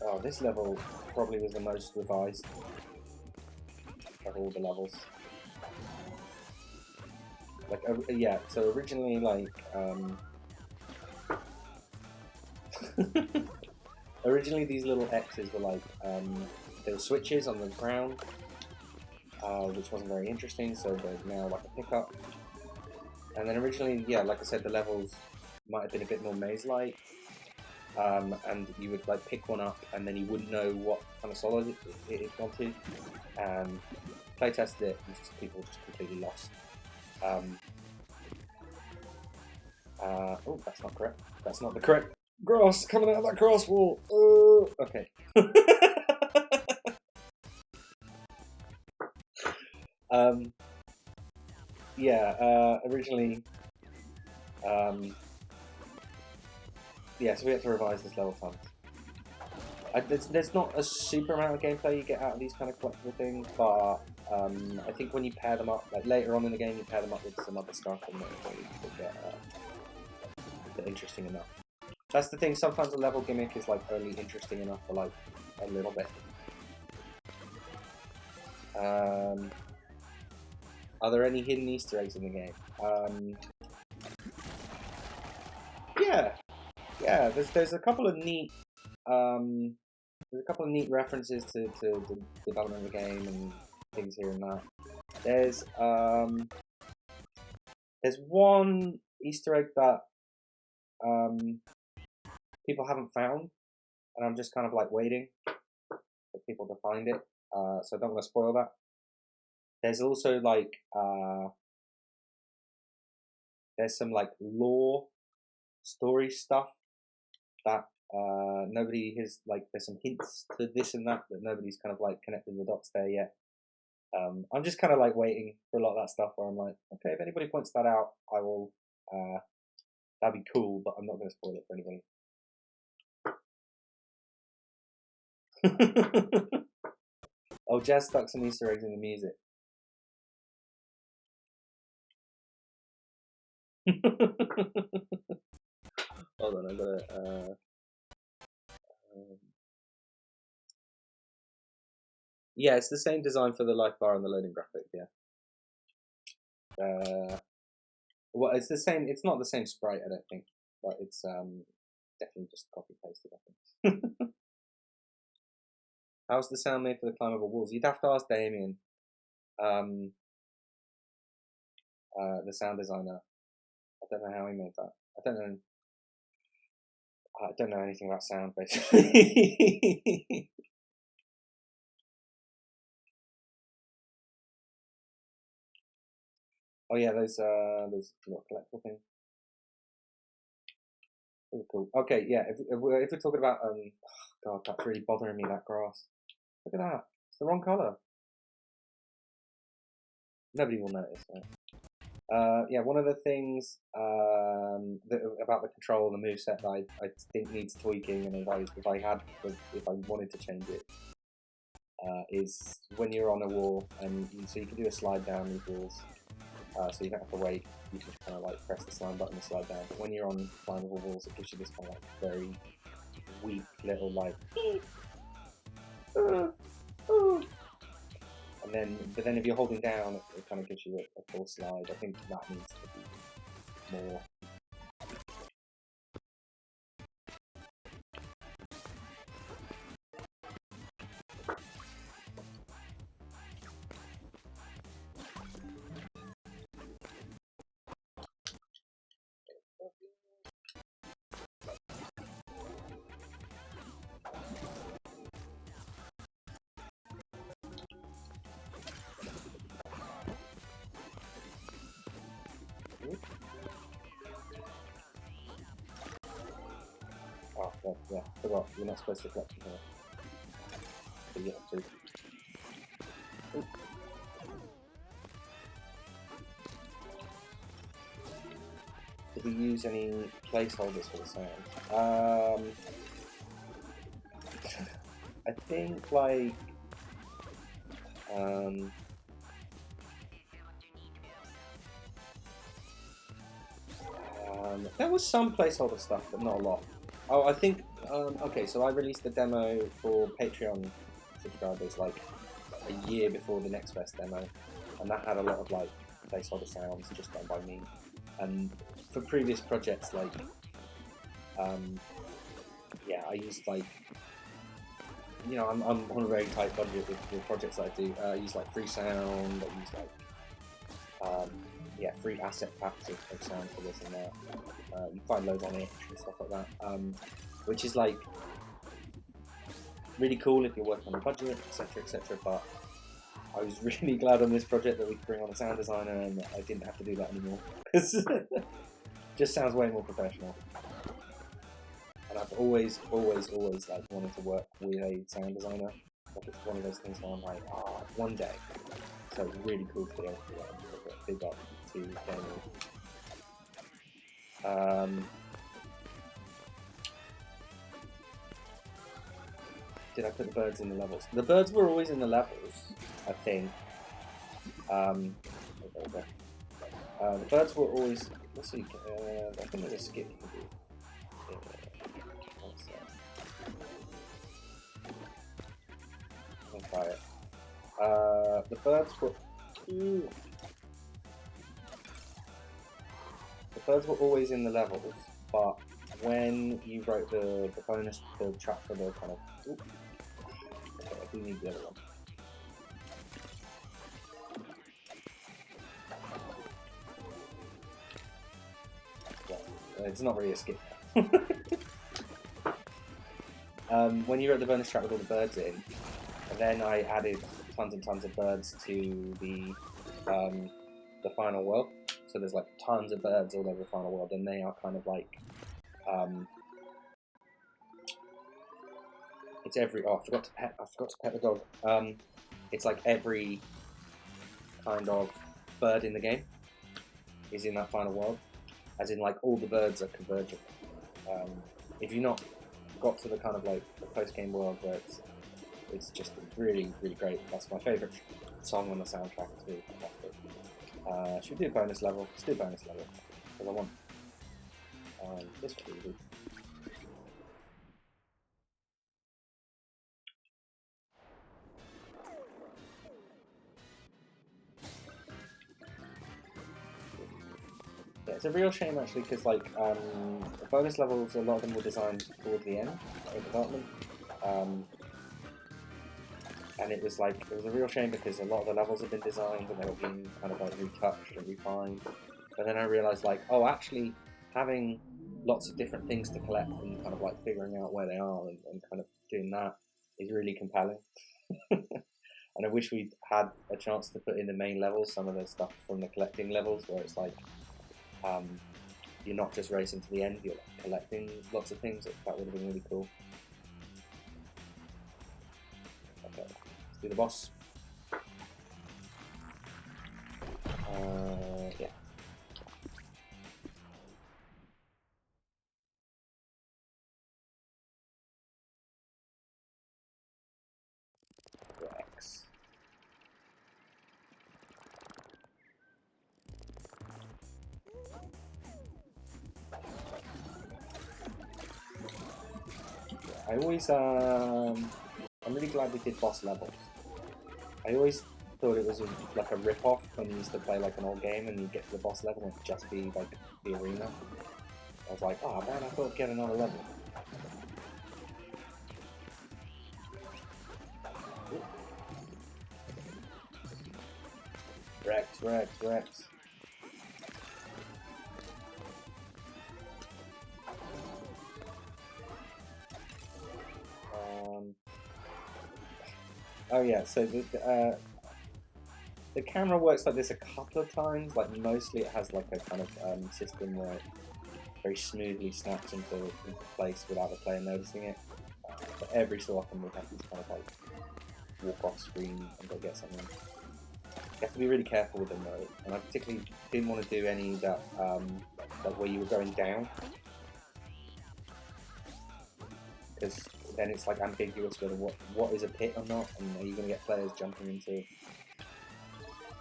Oh, this level probably was the most revised of all the levels. Like, yeah, so originally, like, originally these little X's were like, there were switches on the ground, which wasn't very interesting, so there's now like a pickup. And then originally, yeah, like I said, the levels might have been a bit more maze-like. And you would like pick one up, and then you wouldn't know what kind of solid it wanted. And playtested it, and people were just completely lost. Oh, that's not correct. That's not the correct grass coming out of that grass wall. Okay. Yeah. Originally. Yeah, so we had to revise this level tons. There's not a super amount of gameplay you get out of these kind of collectible things, but I think when you pair them up, like later on in the game, you pair them up with some other stuff, and they get interesting enough. That's the thing. Sometimes a level gimmick is like only interesting enough for like a little bit. Are there any hidden Easter eggs in the game? Yeah. There's a couple of neat references to the development of the game and things here and that. There's one Easter egg that people haven't found, and I'm just kind of like waiting for people to find it. So I don't want to spoil that. There's also like there's some like lore story stuff that nobody has, like, there's some hints to this and that nobody's kind of like connected the dots there yet. I'm just kind of like waiting for a lot of that stuff where I'm like, okay, if anybody points that out, I will, that'd be cool, but I'm not going to spoil it for anybody. Oh, Jazz stuck some Easter eggs in the music. Hold on, I gotta. Yeah, it's the same design for the life bar and the loading graphic. Yeah. Well, it's the same. It's not the same sprite, I don't think, but it's definitely just copy pasted, I think. How's the sound made for the climbable walls? You'd have to ask Damien, the sound designer. I don't know how he made that. I don't know anything about sound, basically. Oh yeah, those little collectible things. Really cool. Okay, yeah. If we're talking about God, that's really bothering me. That grass. Look at that. It's the wrong color. Nobody will notice. Right? Yeah, one of the things about the control and the moveset that I think needs tweaking, and if I wanted to change it, is when you're on a wall, and so you can do a slide down these walls, so you don't have to wait. You can just kind of like press the slide button and slide down. But when you're on climbable walls, it gives you this kind of like very weak little like. But then if you're holding down, it kind of gives you a full slide. I think that needs to be more. Oh, yeah, forgot. You're not supposed to collect from here. But you have to. Ooh. Did we use any placeholders for the sound? I think like there was some placeholder stuff, but not a lot. Oh, I think okay. So I released a demo for Patreon subscribers like a year before the Next Fest demo, and that had a lot of like placeholder sounds just done by me. And for previous projects, like yeah, I used like, you know, I'm on a very tight budget with the projects that I do. I use like free sound. I use like yeah, free asset packs of sound for this and that. You can find loads on it and stuff like that, which is like really cool if you're working on a budget, etc., etc. But I was really glad on this project that we could bring on a sound designer and I didn't have to do that anymore, because it just sounds way more professional. And I've always like wanted to work with a sound designer. Like, it's one of those things where I'm like, oh, one day. So it's really cool to be able to do that. Big up to Daniel. Did I put the birds in the levels? The birds were always in the levels, I think. The birds were always. Let's see. I think there's a skip you can do. try it. The birds were... Ooh. The birds were always in the levels, but when you wrote the bonus, the track for the kind of... Ooh. Okay, I do need the other one. Well, it's not really a skip now. When you wrote the bonus track with all the birds in, and then I added tons and tons of birds to the final world. So there's like tons of birds all over the final world, and they are kind of like it's every. Oh, I forgot to pet the dog. It's like every kind of bird in the game is in that final world, as in like all the birds are converging. If you've not got to the kind of like the post-game world where it's just really, really great. That's my favourite song on the soundtrack. It's really fantastic. Should we do a bonus level? Let's do a bonus level because I want this one to do. Yeah, it's a real shame actually because like the bonus levels, a lot of them were designed towards the end of development. And it was a real shame because a lot of the levels have been designed and they were being kind of like retouched and refined. But then I realised like, oh, actually having lots of different things to collect and kind of like figuring out where they are and kind of doing that is really compelling. And I wish we'd had a chance to put in the main levels some of the stuff from the collecting levels where it's like you're not just racing to the end, you're like collecting lots of things. That would have been really cool. Okay. Do the boss. Yeah. X. I always, I'm really glad we did boss levels. I always thought it was like a rip-off when you used to play like an old game and you get to the boss level and it'd just be like the arena. I was like, oh man, I thought I'd get another level. Ooh. Rex, Rex, Rex. Oh yeah, so the camera works like this a couple of times. Like mostly it has like a kind of system where it very smoothly snaps into place without the player noticing it. But every so often we have these kind of like walk off screen and go get something. You have to be really careful with them though, and I particularly didn't want to do any that like where you were going down, because then it's like ambiguous whether what is a pit or not, and are you going to get players jumping into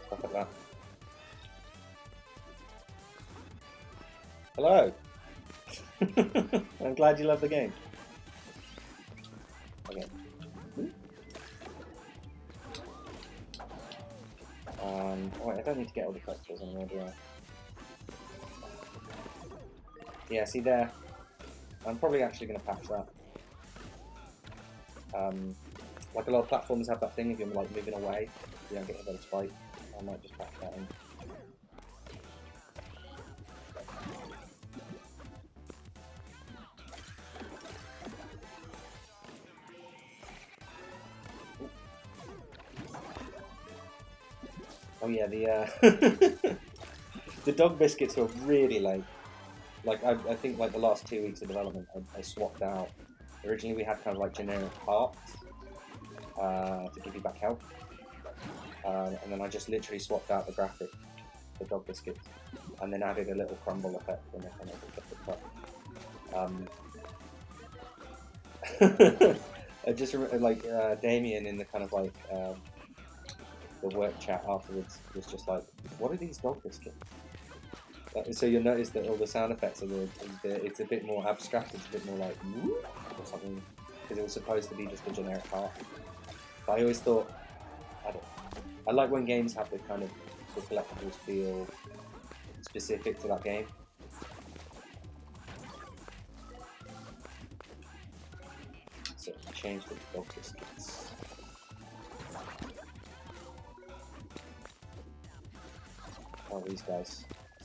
stuff like that. Hello! I'm glad you love the game. Okay. Wait, I don't need to get all the collectibles anymore, do I? Yeah, see there. I'm probably actually going to patch that. Like a lot of platforms have that thing, if you're like moving away, you don't get a better spike. I might just patch that in. Oh yeah, the the dog biscuits were really late. Like I think like the last 2 weeks of development, I swapped out. Originally we had kind of like generic hearts to give you back health, and then I just literally swapped out the graphic, the dog biscuits, and then added a little crumble effect when they kind of the top. I just like Damien in the kind of like the work chat afterwards was just like, what are these dog biscuits? So you'll notice that all the sound effects are it's a bit more abstract, it's a bit more like whoop or something, because it was supposed to be just a generic heart. But I always thought, I like when games have the kind of the collectibles feel specific to that game. So change the dog biscuits. Oh, these guys.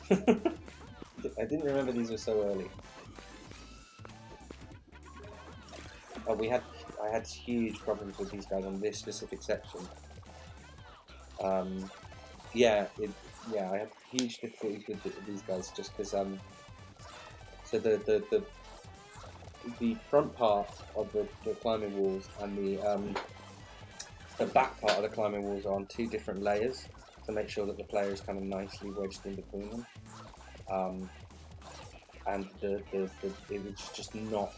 I didn't remember these were so early. Oh, I had huge problems with these guys on this specific section. Yeah, I had huge difficulties with these guys just because so the front part of the climbing walls and the back part of the climbing walls are on two different layers to make sure that the player is kind of nicely wedged in between them. And it was just not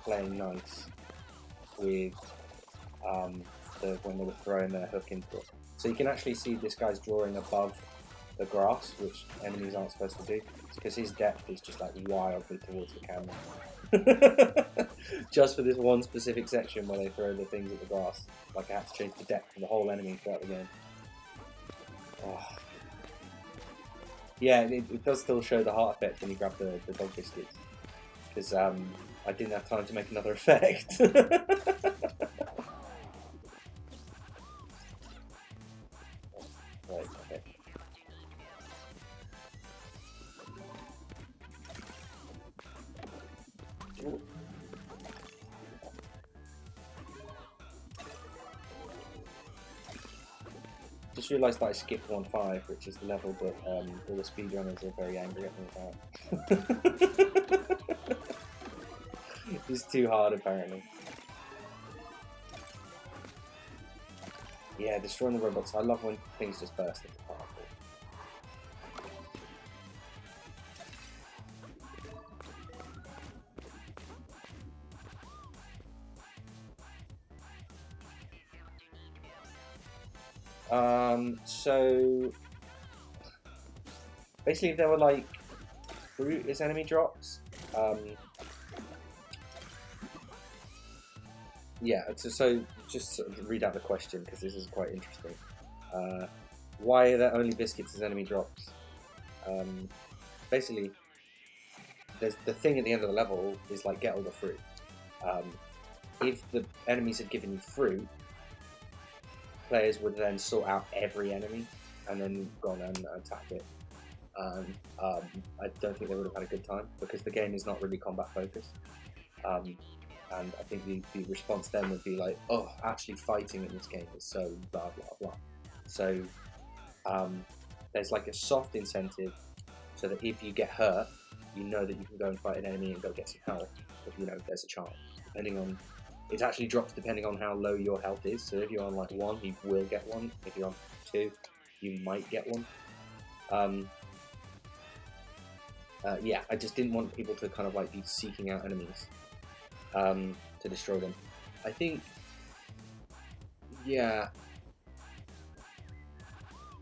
playing nice with when they were throwing their hook into it. So you can actually see this guy's drawing above the grass, which enemies aren't supposed to do, because his depth is just like wildly towards the camera. Just for this one specific section where they throw the things at the grass. Like I had to change the depth of the whole enemy throughout the game. Oh. Yeah, it does still show the heart effect when you grab the dog biscuits. Because I didn't have time to make another effect. Right, okay. Ooh. Just realised that I skipped 1.5, which is the level that all the speedrunners are very angry at me about. It's too hard, apparently. Yeah, destroying the robots. I love when things just burst into particles. So basically there were like fruit as enemy drops. Yeah, so just sort of read out the question because this is quite interesting. Why are there only biscuits as enemy drops? Basically, there's the thing at the end of the level is like get all the fruit. If the enemies had given you fruit, players would then sort out every enemy and then gone and attacked it. And I don't think they would have had a good time because the game is not really combat focused. And I think the response then would be like, oh, actually fighting in this game is so blah blah blah. So there's like a soft incentive so that if you get hurt, you know that you can go and fight an enemy and go get some health. If you know there's a chance, depending on it actually drops depending on how low your health is. So if you're on like 1, you will get one. If you're on 2, you might get one. Yeah, I just didn't want people to kind of like be seeking out enemies to destroy them. I think, yeah.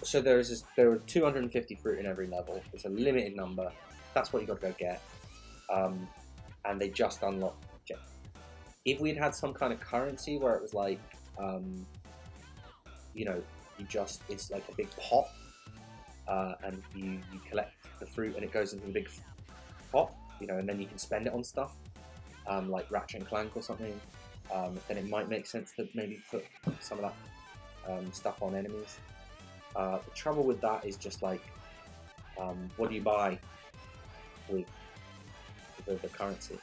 So there are 250 fruit in every level. It's a limited number. That's what you got to go get. And they just unlock. If we'd had some kind of currency where it was like, you know, it's like a big pot, and you collect the fruit and it goes into the big pot, you know, and then you can spend it on stuff, like Ratchet and Clank or something. Then it might make sense to maybe put some of that stuff on enemies. The trouble with that is just like, what do you buy with the currency?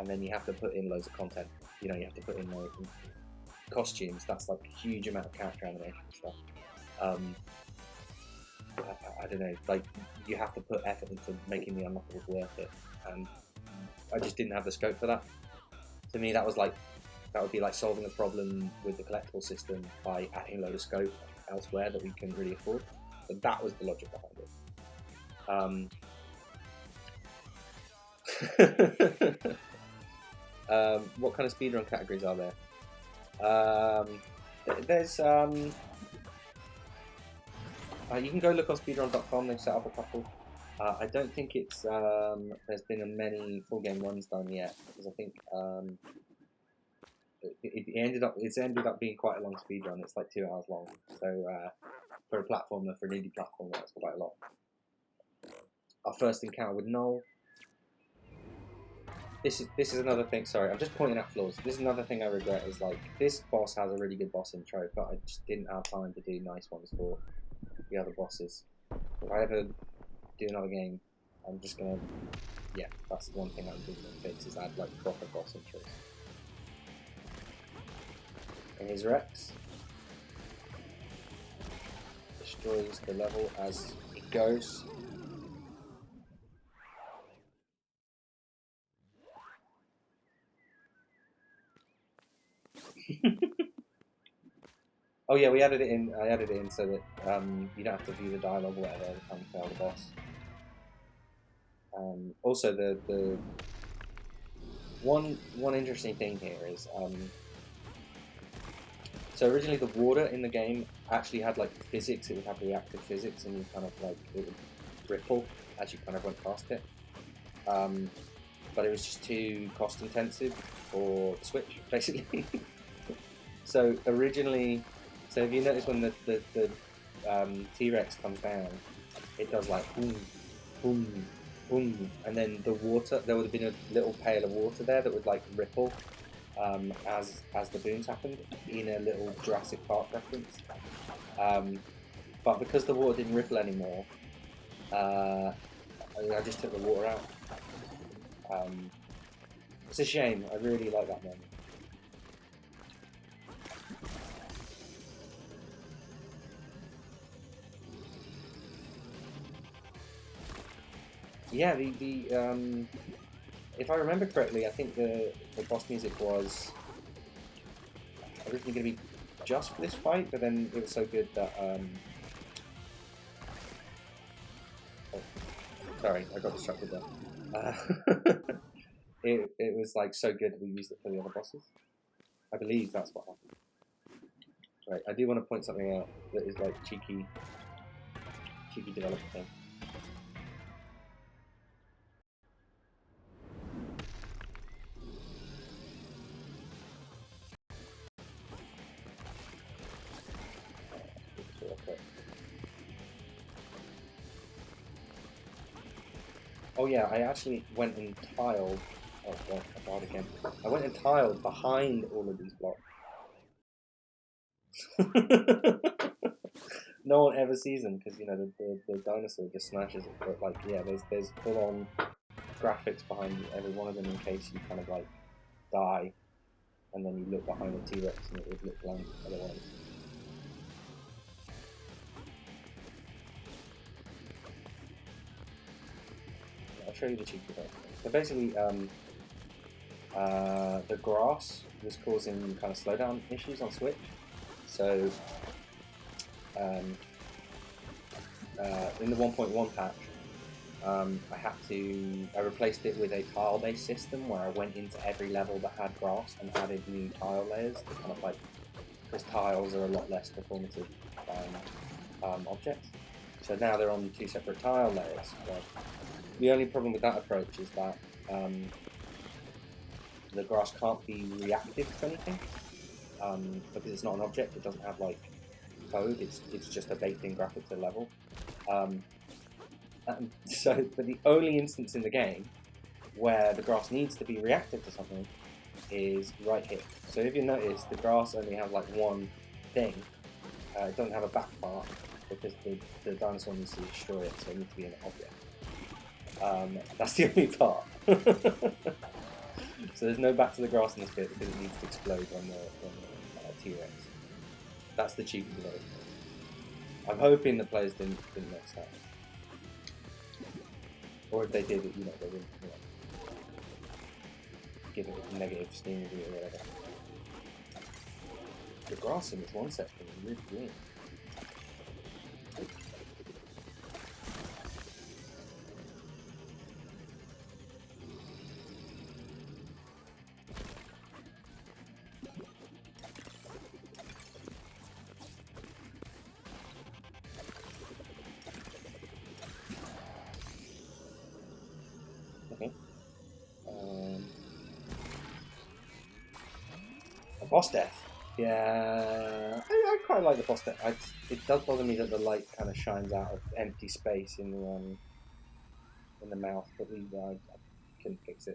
And then you have to put in loads of content. You know, you have to put in like costumes. That's like a huge amount of character animation and stuff. I don't know, like you have to put effort into making the unlockables worth it, and I just didn't have the scope for that. To me, that would be like solving a problem with the collectible system by adding a load of scope elsewhere that we couldn't really afford. So that was the logic behind it. What kind of speedrun categories are there? There's you can go look on speedrun.com. They've set up a couple. I don't think it's there's been many full game runs done yet because I think it's ended up being quite a long speed run. It's like 2 hours long. So for a platformer, for an indie platformer, that's quite a lot. Our first encounter with Noel. This is another thing. Sorry, I'm just pointing out flaws. This is another thing I regret. Is like this boss has a really good boss intro, but I just didn't have time to do nice ones for the other bosses. If I ever do another game, I'm just gonna, yeah, that's the one thing I'm just gonna fix is add like proper boss intros. And here's Rex. Destroys the level as it goes. Oh yeah, we added it in. I added it in so that you don't have to view the dialogue or whatever every time you fail the boss. Also, the one interesting thing here is so originally the water in the game actually had like physics. It would have reactive physics, and you kind of like it would ripple as you kind of went past it. But it was just too cost intensive for the Switch, basically. So originally, so if you notice when the T-Rex comes down, it does like boom, boom, boom, and then the water. There would have been a little pail of water there that would like ripple as the booms happened in a little Jurassic Park reference. But because the water didn't ripple anymore, I just took the water out. It's a shame. I really like that moment. Yeah, if I remember correctly, I think the boss music was originally going to be just for this fight, but then it was so good that oh, sorry, I got distracted there. It was like so good that we used it for the other bosses. I believe that's what happened. Right, I do want to point something out that is like cheeky developer thing. Oh yeah, I actually went and tiled. Oh god, I died again. I went and tiled behind all of these blocks. No one ever sees them because you know the dinosaur just smashes it. But like yeah, there's full on graphics behind every one of them in case you kind of like die, and then you look behind the T-Rex and it would look blank otherwise. I'll show you the cheeky part. So basically, the grass was causing kind of slowdown issues on Switch. So in the 1.1 patch, I replaced it with a tile-based system where I went into every level that had grass and added new tile layers to kind of like, because tiles are a lot less performative than objects. So now they're on 2 separate tile layers. But the only problem with that approach is that the grass can't be reactive to anything because it's not an object. It doesn't have like code. It's just a baked-in graphic to level. So, but the only instance in the game where the grass needs to be reactive to something is right here. So if you notice, the grass only has like one thing. It doesn't have a back part because the dinosaur needs to destroy it, so it needs to be an object. That's the only part. So there's no back to the grass in this bit because it needs to explode when the T-Rex. That's the cheeky development. I'm hoping the players didn't notice that. Or if they did, you know, they wouldn't, you know, give it a negative Steam review or whatever. The grass in this one section is really green. Okay. Boss death. Yeah, I quite like the boss death. It does bother me that the light kind of shines out of empty space in the mouth, but I couldn't fix it.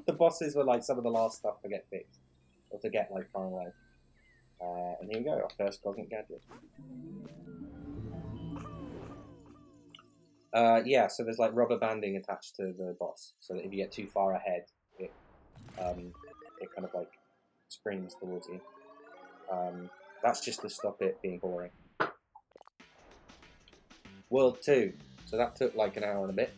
The bosses were like some of the last stuff to get fixed, or to get like thrown away. And here we go, our first cosmic gadget. Yeah, so there's like rubber banding attached to the boss, so that if you get too far ahead, it kind of like springs towards you. That's just to stop it being boring. World 2, so that took like an hour and a bit.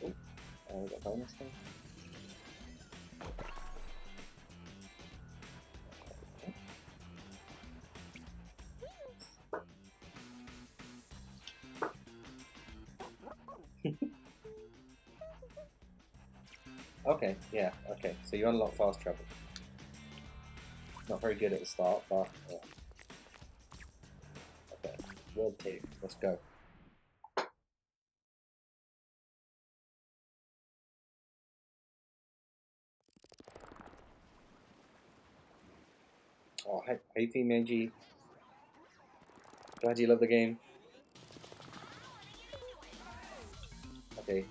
Oh, we got a bonus thing. Okay, yeah, okay. So you unlock fast travel. Not very good at the start, but yeah. Okay, World 2, let's go. Oh, how you feeling, Meiji? Glad you love the game. Okay,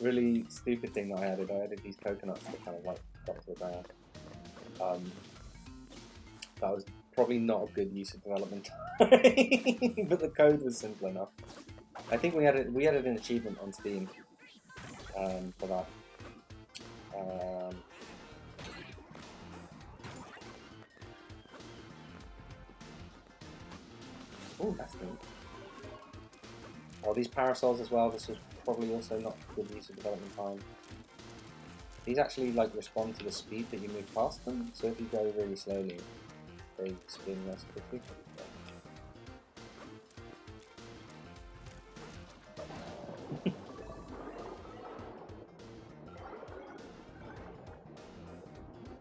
really stupid thing that I added these coconuts that kind of like got to the ground. That was probably not a good use of development time, but the code was simple enough. I think we added an achievement on Steam for that. Oh, that's neat. Oh, these parasols as well. This was probably also not good use of development time. These actually like respond to the speed that you move past them. So if you go really slowly, they spin less quickly.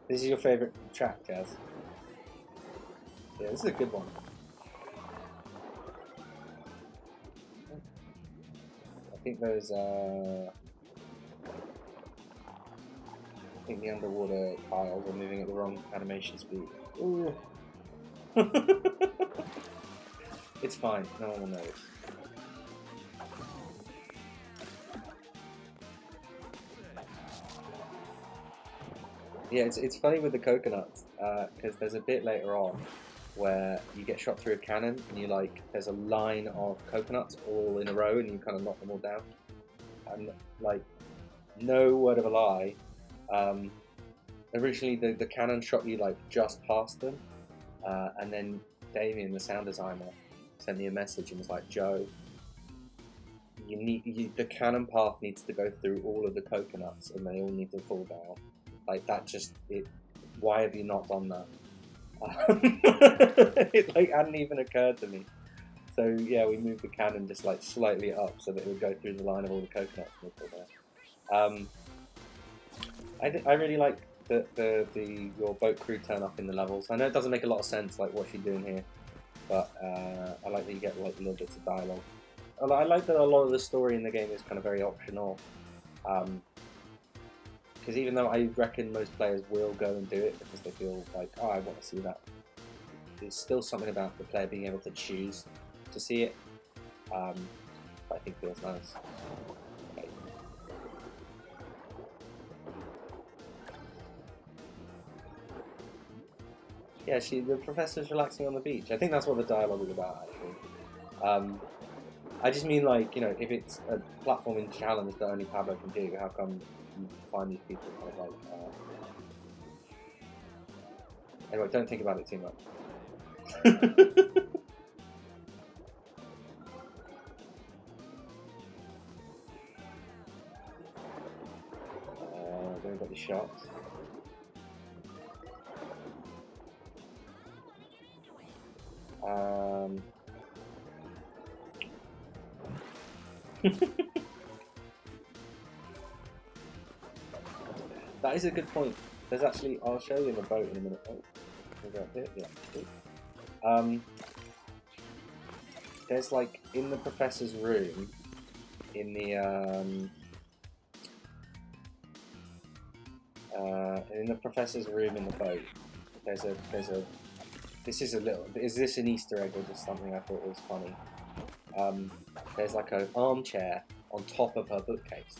This is your favourite track, Jazz? Yeah, this is a good one. I think those I think the underwater tiles are moving at the wrong animation speed. Ooh. It's fine, no one will notice. Yeah, it's funny with the coconuts, because there's a bit later on where you get shot through a cannon and you like there's a line of coconuts all in a row and you kind of knock them all down. And like, no word of a lie, originally the cannon shot you like just past them, and then Damien, the sound designer, sent me a message and was like, Joe, the cannon path needs to go through all of the coconuts and they all need to fall down. Like that why have you not done that? It like hadn't even occurred to me. So yeah, we moved the cannon just like slightly up so that it would go through the line of all the coconuts and fall down. I really like your boat crew turn up in the levels. I know it doesn't make a lot of sense, like what's she doing here, but I like that you get like little bits of dialogue. I like that a lot of the story in the game is kind of very optional. Because even though I reckon most players will go and do it because they feel like, oh, I want to see that, there's still something about the player being able to choose to see it. I think feels nice. Okay. Yeah, the professor's relaxing on the beach. I think that's what the dialogue is about, actually. I just mean, like, you know, if it's a platforming challenge that only Pablo can do, how come you find these people kind of like... Anyway, don't think about it too much. Then we've got the shots. That is a good point. There's actually, I'll show you the boat in a minute. Oh, we'll go up here. Yeah. there's like in the professor's room, in the professor's room in the boat. There's a is this an Easter egg or just something I thought was funny? There's like an armchair on top of her bookcase.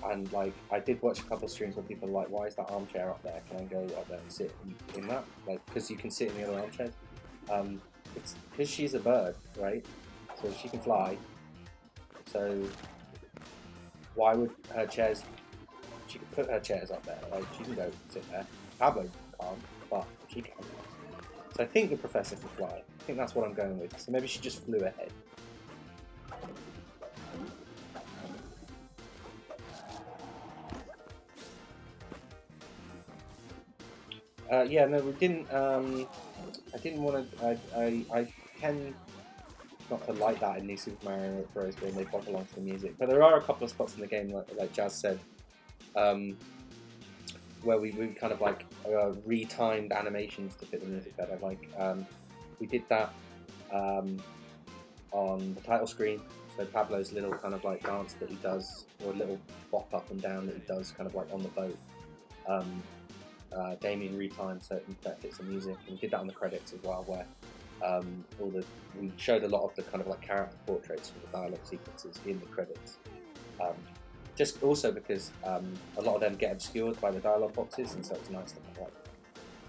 And like I did watch a couple of streams where people are like, why is that armchair up there? Can I go up there and sit in that? Like, because you can sit in the other armchairs. It's because she's a bird, right? So she can fly. So why would her chairs? She could put her chairs up there. Like she can go sit there. Pablo can't, but she can. So I think the professor can fly. I think that's what I'm going with. So maybe she just flew ahead. Yeah, no, we didn't. I didn't want to. I tend not to like that in New Super Mario Bros. When they pop along to the music, but there are a couple of spots in the game, like Jazz said, where we kind of like retimed animations to fit the music better. Like we did that on the title screen. So Pablo's little kind of like dance that he does, or a little bop up and down that he does, kind of like on the boat. Damien retimed so that fits the music, and we did that on the credits as well, where we showed a lot of the kind of like character portraits from the dialogue sequences in the credits. Just also because a lot of them get obscured by the dialogue boxes, and so it's nice to kind of like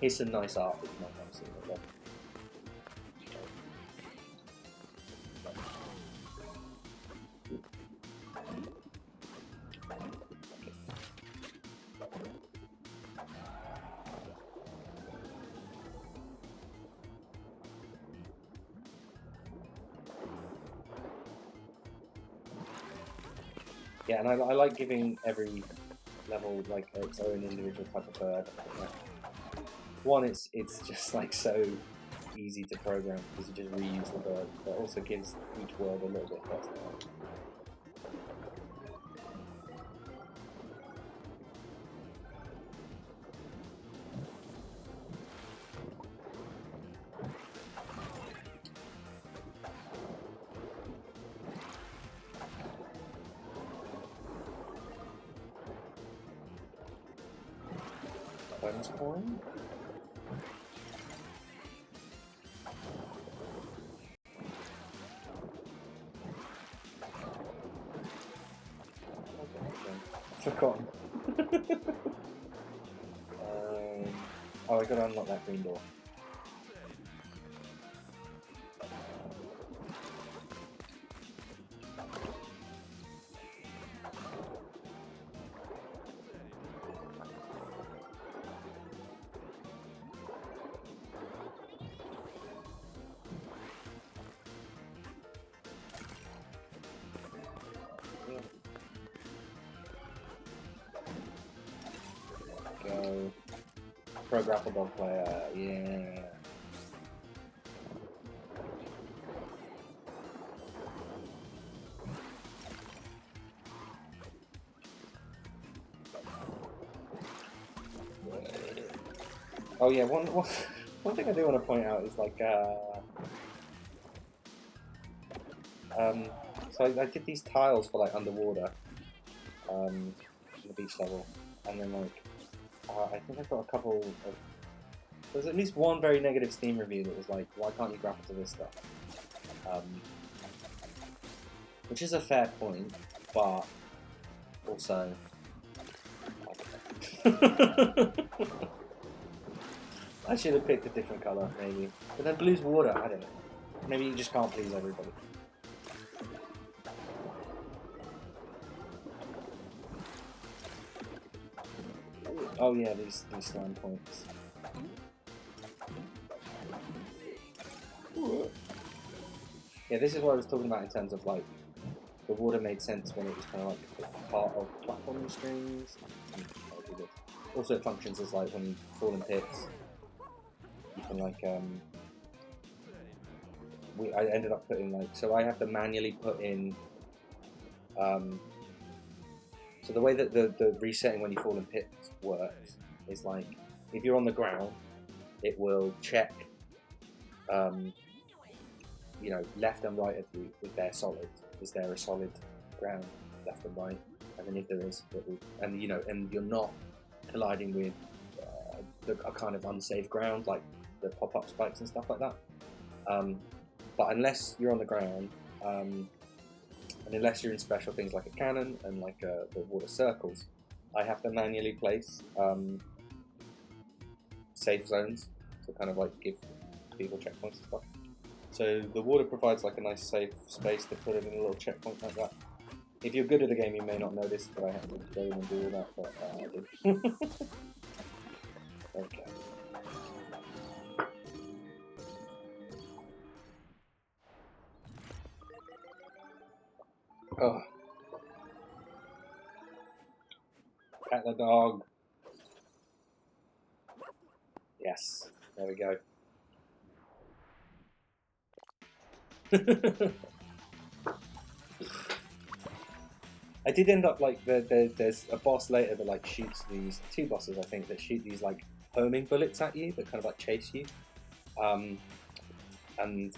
here's some nice art that you might not have seen as well. Yeah, and I like giving every level like its own individual type of bird. One, it's just like so easy to program because you just reuse the bird, but also gives each world a little bit better. Bonus coin? Forgotten. Oh, I gotta unlock that green door. Go. Pro Grapple dog player, yeah. Oh yeah, one thing I do want to point out is like, so I did these tiles for like underwater, in the beach level, and then like, I think I've got a couple of, there's at least one very negative Steam review that was like, why can't you grapple to this stuff? Which is a fair point, but also, I should have picked a different colour, maybe. But then blue's water, I don't know. Maybe you just can't please everybody. Oh yeah, these slime points. Yeah, this is what I was talking about in terms of like, the water made sense when it was kind of like part of platforming strings. Also it functions as like when you fall in pits, you can like, I ended up putting like, so I have to manually put in, so the way that the resetting when you fall in pits works is like, if you're on the ground, it will check you know, left and right of you, if they're solid, is there a solid ground left and right? And then if there is, and you know, and you're not colliding with a kind of unsafe ground like the pop-up spikes and stuff like that. But unless you're on the ground, and unless you're in special things like a cannon and like the water circles, I have to manually place safe zones to kind of like give people checkpoints and stuff. So the water provides like a nice safe space to put it in a little checkpoint like that. If you're good at the game, you may not notice that I have to go in and do all that, but I do. Okay. Oh. At the dog. Yes. There we go. I did end up like there's a boss later that like shoots these two bosses I think that shoot these like homing bullets at you that kind of like chase you, and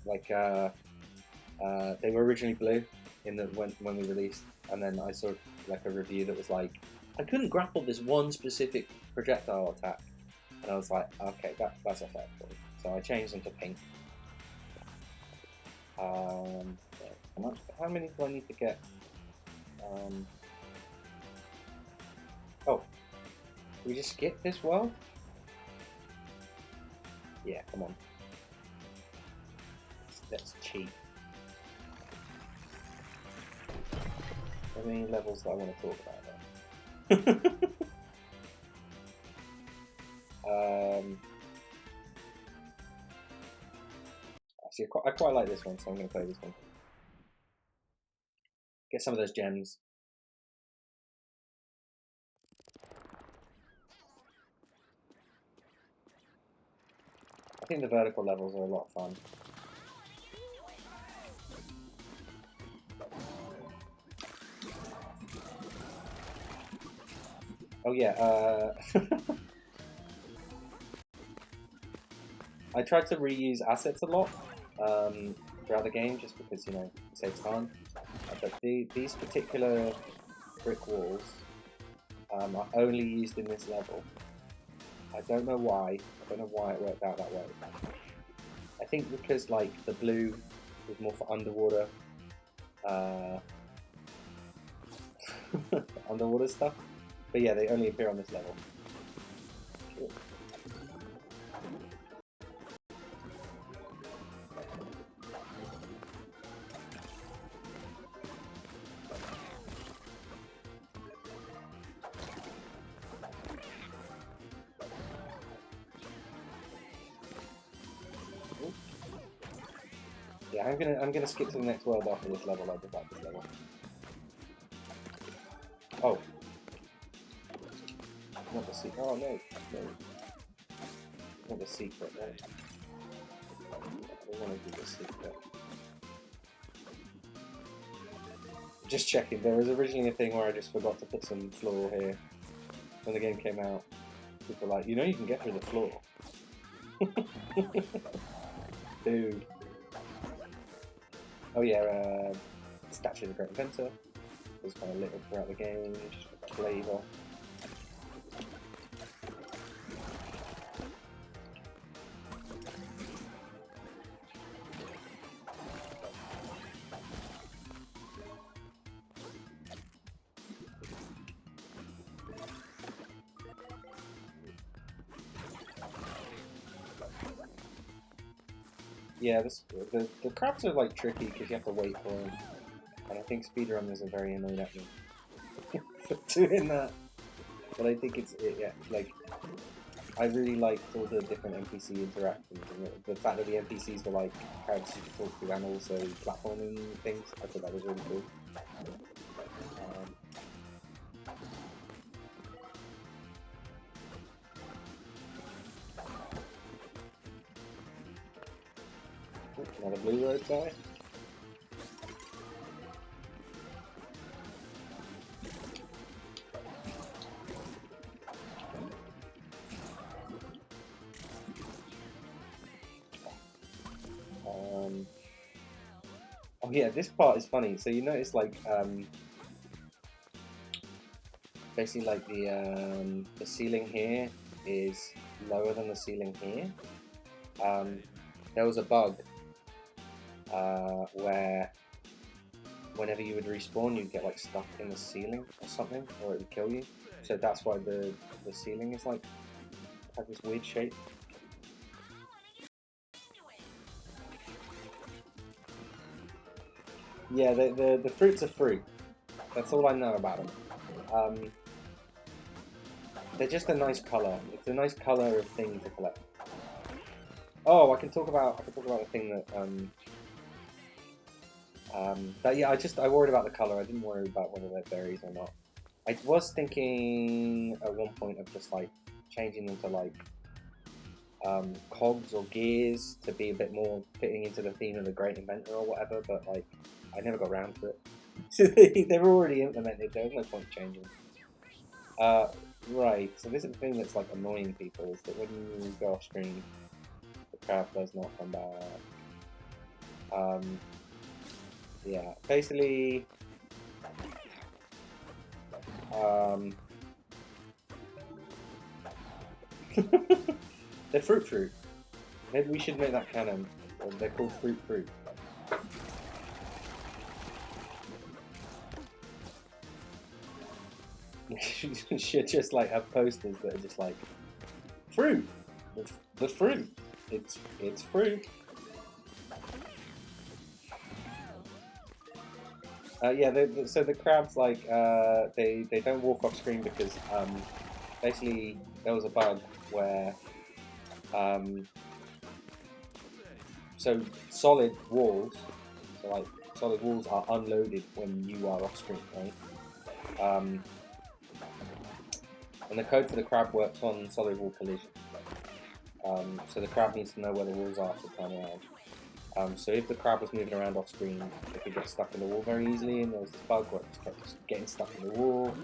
like they were originally blue in the when we released, and then I saw like a review that was like I couldn't grapple this one specific projectile attack, and I was like okay that's a fair point, so I changed them to pink. How many do I need to get? Oh, we just skip this world? Yeah, come on. Let's cheat. How many levels that I want to talk about then? Actually, I quite like this one, so I'm going to play this one. Get some of those gems. I think the vertical levels are a lot of fun. Oh yeah, I tried to reuse assets a lot throughout the game just because, you know, it saves time. But these particular brick walls are only used in this level. I don't know why. I don't know why it worked out that way. I think because like the blue was more for underwater, underwater stuff. But yeah, they only appear on this level. Cool. Yeah, I'm gonna skip to the next world after this level. I just like this level. Oh, not the secret. Oh no, no, not the secret. No. I don't want to do the secret. Just checking. There was originally a thing where I just forgot to put some floor here when the game came out. People were like, you know, you can get through the floor. Dude. Oh yeah, Statue of the Great Inventor was kind of lit up throughout the game, just for flavour. Yeah, the crabs are like tricky because you have to wait for them, and I think speedrunners are very annoyed at me for doing that. But I think yeah, like I really liked all the different NPC interactions and the fact that the NPCs were like characters you could talk to and also platforming things. I thought that was really cool. Another blue road guy. Oh yeah, this part is funny. So you notice like basically like the ceiling here is lower than the ceiling here. There was a bug where whenever you would respawn, you'd get like stuck in the ceiling or something, or it would kill you. So that's why the ceiling is like has this weird shape. Yeah, the fruits are fruit. That's all I know about them. Um, they're just a nice color. It's a nice color of thing to collect. Oh, I can talk about the thing that yeah, I worried about the color. I didn't worry about whether they're berries or not. I was thinking at one point of just like changing them to like cogs or gears to be a bit more fitting into the theme of the Great Inventor or whatever, but like I never got around to it. So they're already implemented. There's no point changing. Uh, right. So this is the thing that's like annoying people is that when you go off screen, the crab does not come back. Yeah. Basically, um, they're fruit. Maybe we should make that canon. They're called fruit. We should just like have posters that are just like fruit, the fruit. It's fruit. Yeah, so the crabs like they don't walk off screen because basically there was a bug where um, so solid walls, so like solid walls are unloaded when you are off screen, right? Um, and the code for the crab works on solid wall collision. So the crab needs to know where the walls are to turn around. So if the crab was moving around off screen, it could get stuck in the wall very easily, and there was this bug where it just kept getting stuck in the wall.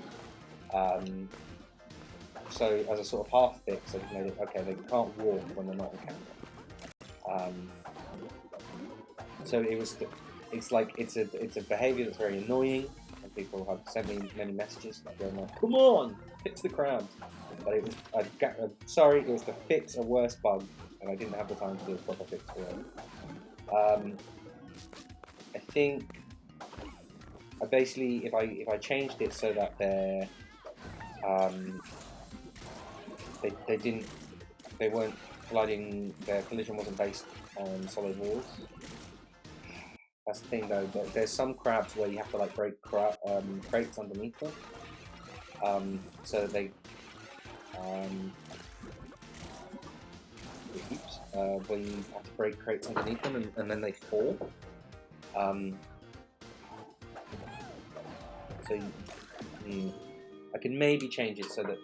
So as a sort of half fix, I just made it okay. They can't walk when they're not on camera. So it's like it's a behaviour that's very annoying, and people have sent me many messages like going like, "Come on, fix the crabs." But it was sorry, it was to fix a worse bug, and I didn't have the time to do a proper fix for it. I think I basically if I changed it so that um, they didn't they weren't colliding, their collision wasn't based on solid walls. That's the thing though, there's some crabs where you have to like break crates underneath them, so that they oops, where you have to break crates underneath them and then they fall. So I can maybe change it so that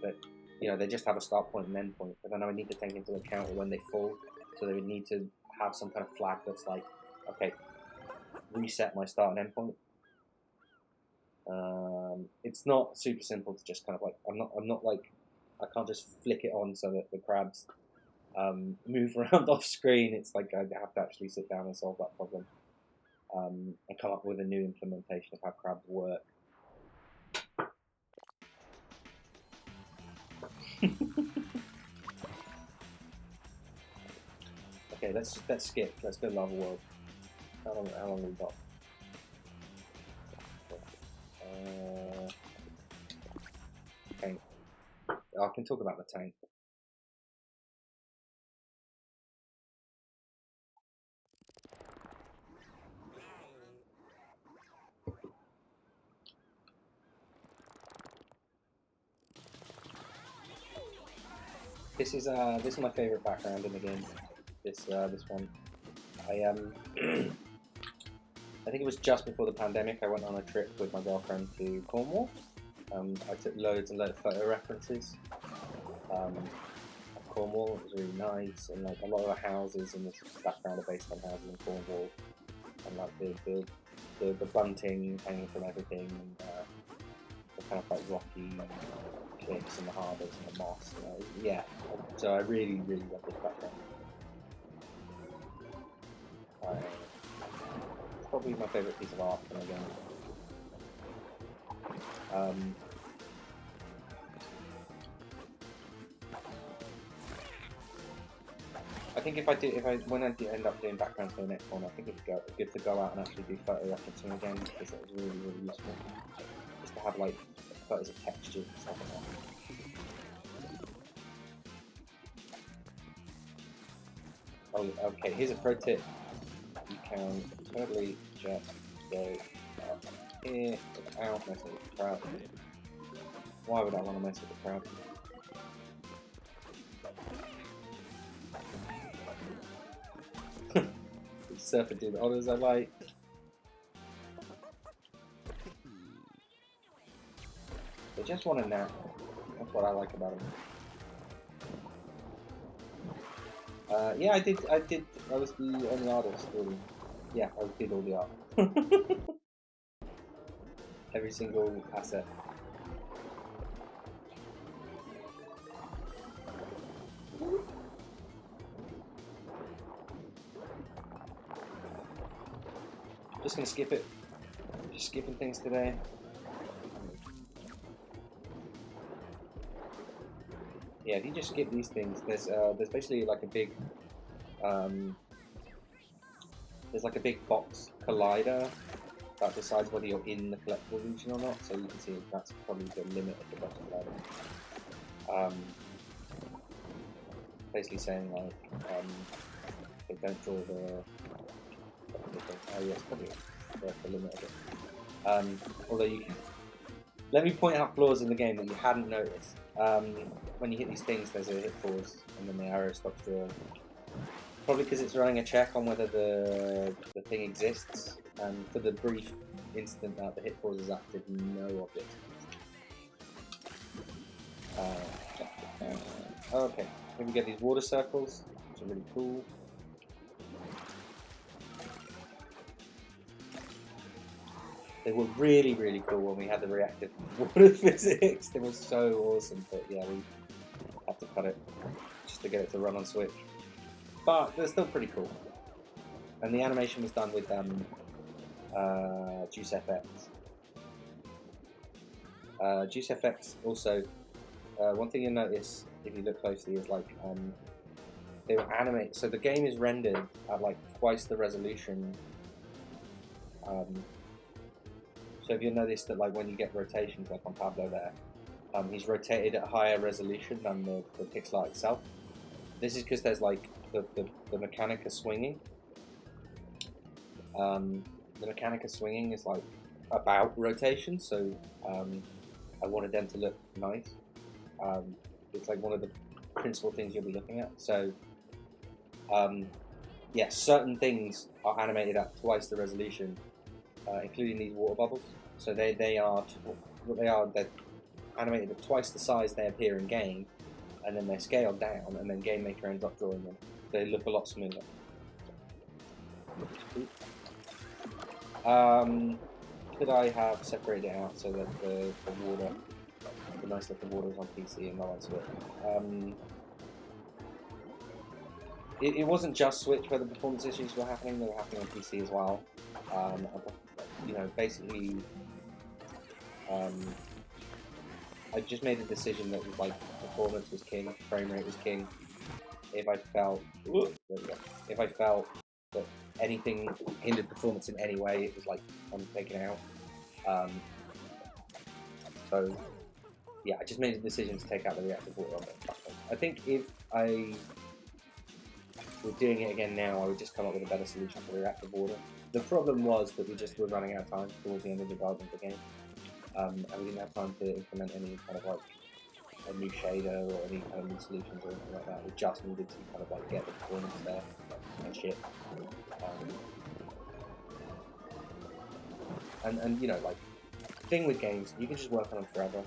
you know they just have a start point and end point, but then I would need to take into account when they fall, so they would need to have some kind of flag that's like, okay, reset my start and end point. It's not super simple to just kind of like I'm not like I can't just flick it on so that the crabs move around off screen. It's like I have to actually sit down and solve that problem and come up with a new implementation of how crabs work. Okay, let's skip. Let's go Lava World. How long we got? Tank. I can talk about the tank. This is my favorite background in the game. This one. I I think it was just before the pandemic. I went on a trip with my girlfriend to Cornwall. I took loads and loads of photo references. Of Cornwall, it was really nice, and like a lot of the houses in this background are based on houses in Cornwall, and like the bunting hanging from everything, and the kind of like rocky cliffs and the harbours and the moss. You know, yeah, so I really love this background. probably my favourite piece of art from the game. I think when I do end up doing backgrounds for the next one, I think it'd be good to go out and actually do photo referencing again, because it was really, really useful. Just to have like photos of textures and stuff like that. Oh, okay, here's a pro tip. You can totally just go up here without messing with the crowd. Why would I want to mess with the crowd? Surfer do the honours I like. They just want a nap. That's what I like about them. Yeah, I did. I was the only artist, really. Yeah, I did all the art. Every single asset. Just gonna skip it. Just skipping things today. Yeah, if you just skip these things, there's basically like a big there's like a big box collider that decides whether you're in the collectible region or not. So you can see that's probably the limit of the box collider. Basically saying like they don't draw the oh yeah, it's probably the limit of it. Although you can. Let me point out flaws in the game that you hadn't noticed. When you hit these things, there's a hit pause, and then the arrow stops drawing. Probably because it's running a check on whether the thing exists, and for the brief instant that the hit pause is active, no object. Okay, here we get these water circles, which are really cool. They were really, really cool when we had the reactive water physics. They were so awesome, but yeah, we had to cut it just to get it to run on Switch. But they're still pretty cool. And the animation was done with JuiceFX. JuiceFX also, one thing you'll notice if you look closely is like they were animated. So the game is rendered at like twice the resolution. So if you'll notice that like when you get rotations like on Pablo there, he's rotated at higher resolution than the pixel art itself. This is because there's like the mechanic of swinging. The mechanic of swinging is like about rotation, so I wanted them to look nice. It's like one of the principal things you'll be looking at. So yeah, certain things are animated at twice the resolution, including these water bubbles. So they are what they are. They're animated at twice the size they appear in game, and then they're scaled down, and then Game Maker ends up drawing them. They look a lot smoother. Could I have separated it out so that the nice looking water is on PC and not on Switch? It wasn't just Switch where the performance issues were happening; they were happening on PC as well. You know, basically, I just made a decision that was like performance was king, frame rate was king. If I felt that anything hindered performance in any way, it was like I'm taking it out. So yeah, I just made a decision to take out the reactive water on the platform. I think if I were doing it again now, I would just come up with a better solution for the reactive water. The problem was that we just were running out of time towards the end of the development of the game, and we didn't have time to implement any kind of like a new shader or any kind of new solutions or anything like that. We just needed to kind of like get the performance there and shit. And you know, like the thing with games, you can just work on them forever.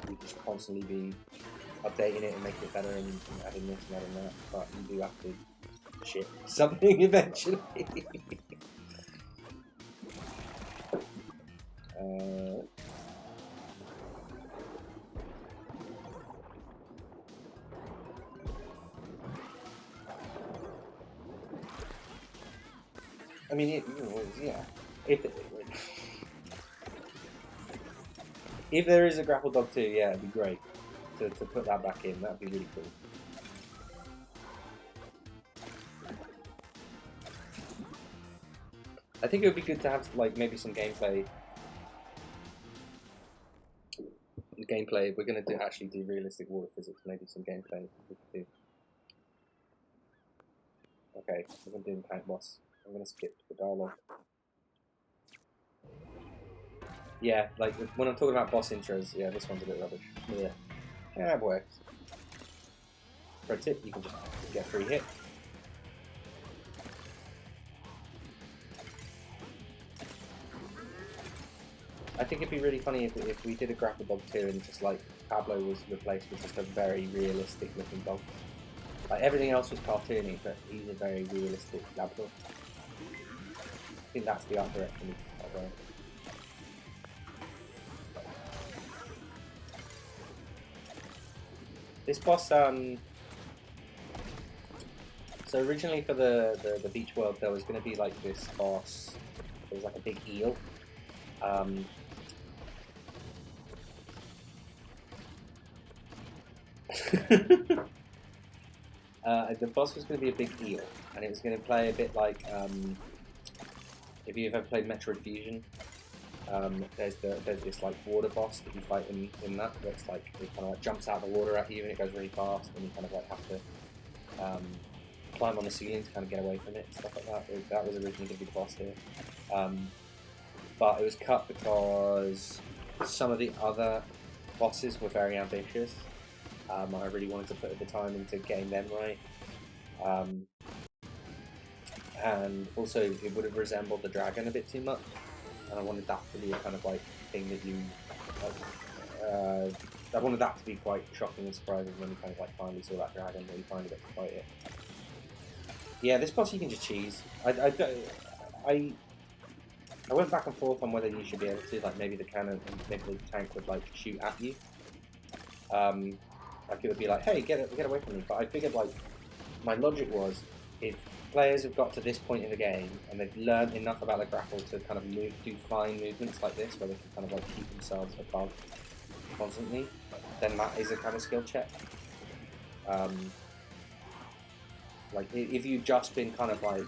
You just constantly be updating it and making it better and adding this and adding that, but you do have to ship something eventually. I mean, yeah. If if there is a Grapple Dog 2, yeah, it'd be great to put that back in. That'd be really cool. I think it would be good to have like maybe some gameplay. We're gonna actually do realistic water physics. Maybe some gameplay we could do. Okay, we're gonna do the tank boss. I'm gonna skip the dialogue. Yeah, like when I'm talking about boss intros, yeah, this one's a bit rubbish. Yeah, it works. Pro tip: you can just get a free hit. I think it'd be really funny if we did a Grapple Dog 2 and just like Pablo was replaced with just a very realistic looking dog. Like everything else was cartoony, but he's a very realistic Labrador. I think that's the art direction we can go. This boss, so originally for the beach world, there was going to be like this boss. There was like a big eel. The boss was going to be a big eel, and it was going to play a bit like if you've ever played Metroid Fusion. There's this like water boss that you fight in that. That's like it kind of like jumps out of the water at you and it goes really fast, and you kind of like have to climb on the ceiling to kind of get away from it, stuff like that. That was originally going to be the boss here, but it was cut because some of the other bosses were very ambitious. I really wanted to put the time into getting them right. And also it would have resembled the dragon a bit too much, and I wanted that to be a kind of like thing that you I wanted that to be quite shocking and surprising when you kind of like finally saw that dragon, when you finally get to fight it. Yeah, this boss you can just cheese. I went back and forth on whether you should be able to, like maybe the cannon and maybe the tank would like shoot at you. Like it would be like, hey, get away from me. But I figured like my logic was, if players have got to this point in the game and they've learned enough about the grapple to kind of do fine movements like this, where they can kind of like keep themselves above constantly, then that is a kind of skill check. Like if you've just been kind of like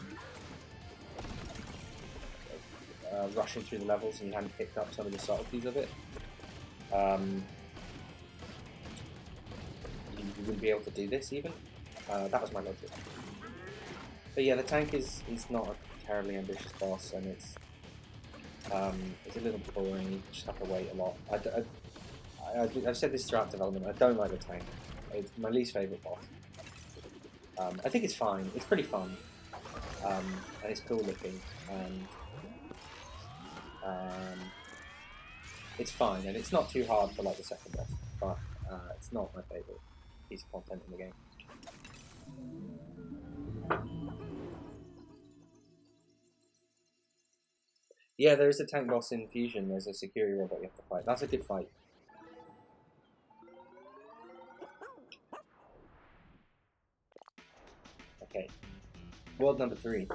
rushing through the levels and you hadn't picked up some of the subtleties of it, you wouldn't be able to do this even. That was my logic. But yeah, the tank is not a terribly ambitious boss, and it's a little boring. You just have to wait a lot. I've said this throughout development. I don't like the tank. It's my least favourite boss. I think it's fine. It's pretty fun, and it's cool looking, and it's fine, and it's not too hard for like the second boss. But it's not my favourite piece of content in the game. Yeah, there is a tank boss in Fusion. There's a security robot you have to fight. That's a good fight. Okay. World number 3.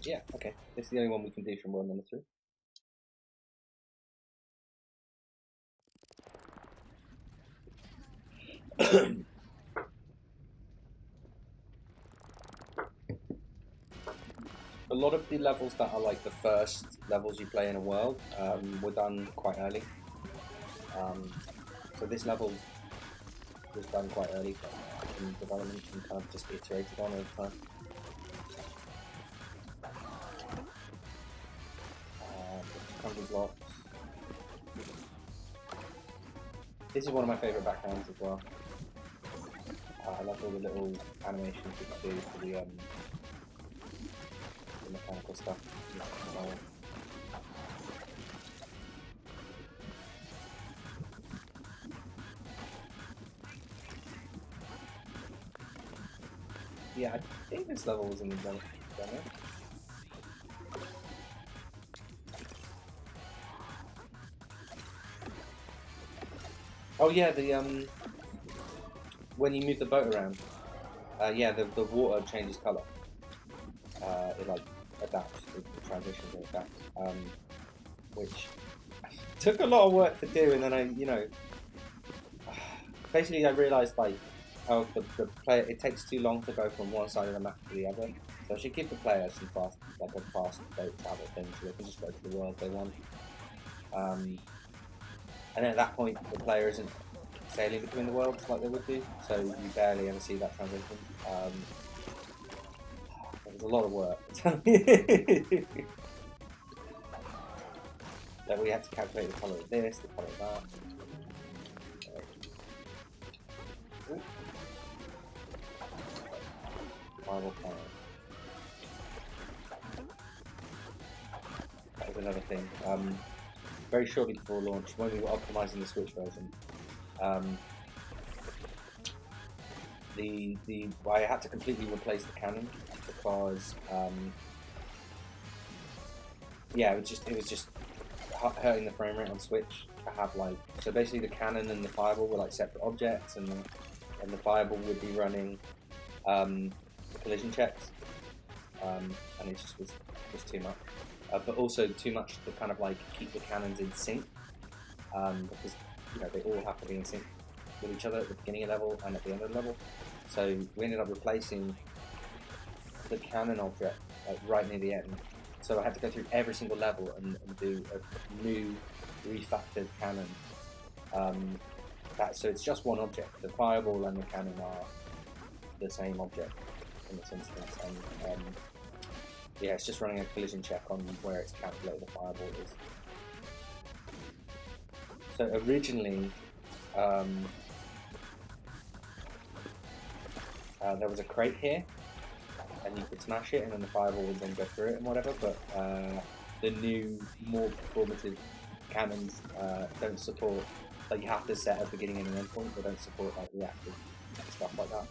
Yeah, okay. This is the only one we can do from world number 3. A lot of the levels that are like the first levels you play in a world were done quite early. So this level was done quite early in development and kind of just iterated on over time. Country blocks. This is one of my favourite backgrounds as well. I love all the little animations you can do for the mechanical stuff. Yeah, I think this level was in the Damn it. Oh yeah, the when you move the boat around, yeah, the water changes colour. It like adapts, the transitions and adapts, which took a lot of work to do. And then basically I realised like, oh, the player, it takes too long to go from one side of the map to the other. So I should give the player some fast, like a fast boat travel thing, so they can just go to the world they want. And at that point, the player isn't sailing between the worlds like they would do, so you barely ever see that transition. It was a lot of work. That we had to calculate the colour of this, the colour of that. Fireball cannon. That was another thing. Very shortly before launch, when we were optimizing the Switch version, I had to completely replace the cannon because yeah, it was just hurting the frame rate on Switch to have like, so basically the cannon and the fireball were like separate objects, and the fireball would be running collision checks, and it just was too much. But also too much to kind of like keep the cannons in sync, because they all have to be in sync with each other at the beginning of the level and at the end of the level. So we ended up replacing the cannon object like right near the end. So I had to go through every single level and do a new refactored cannon. So it's just one object. The fireball and the cannon are the same object in this instance, and yeah, it's just running a collision check on where it's calculated the fireball is. So originally, there was a crate here, and you could smash it, and then the fireball would then go through it and whatever. But the new, more performative cannons don't support. Like, you have to set a beginning and an end point. They don't support like reactive stuff like that.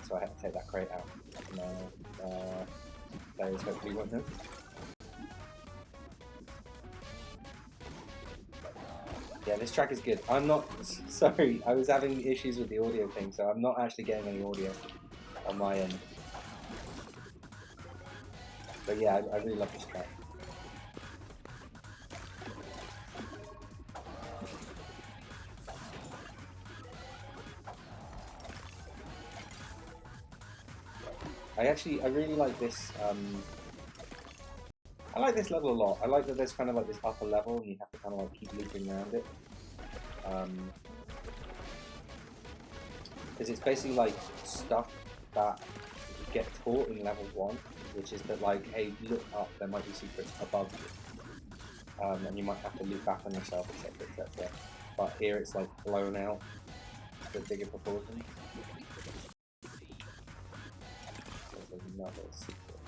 So I had to take that crate out. And, players hopefully won't notice. Yeah, this track is good. I'm not sorry. I was having issues with the audio thing, so I'm not actually getting any audio on my end. But yeah, I really love this track. I really like this. I like this level a lot. I like that there's kind of like this upper level, and you have to kind of like keep looping around it. Because it's basically like stuff that you get taught in level 1, which is that like, hey, look up, there might be secrets above you, and you might have to loop back on yourself, etc., etc. But here it's like blown out to bigger proportions. There's another secret.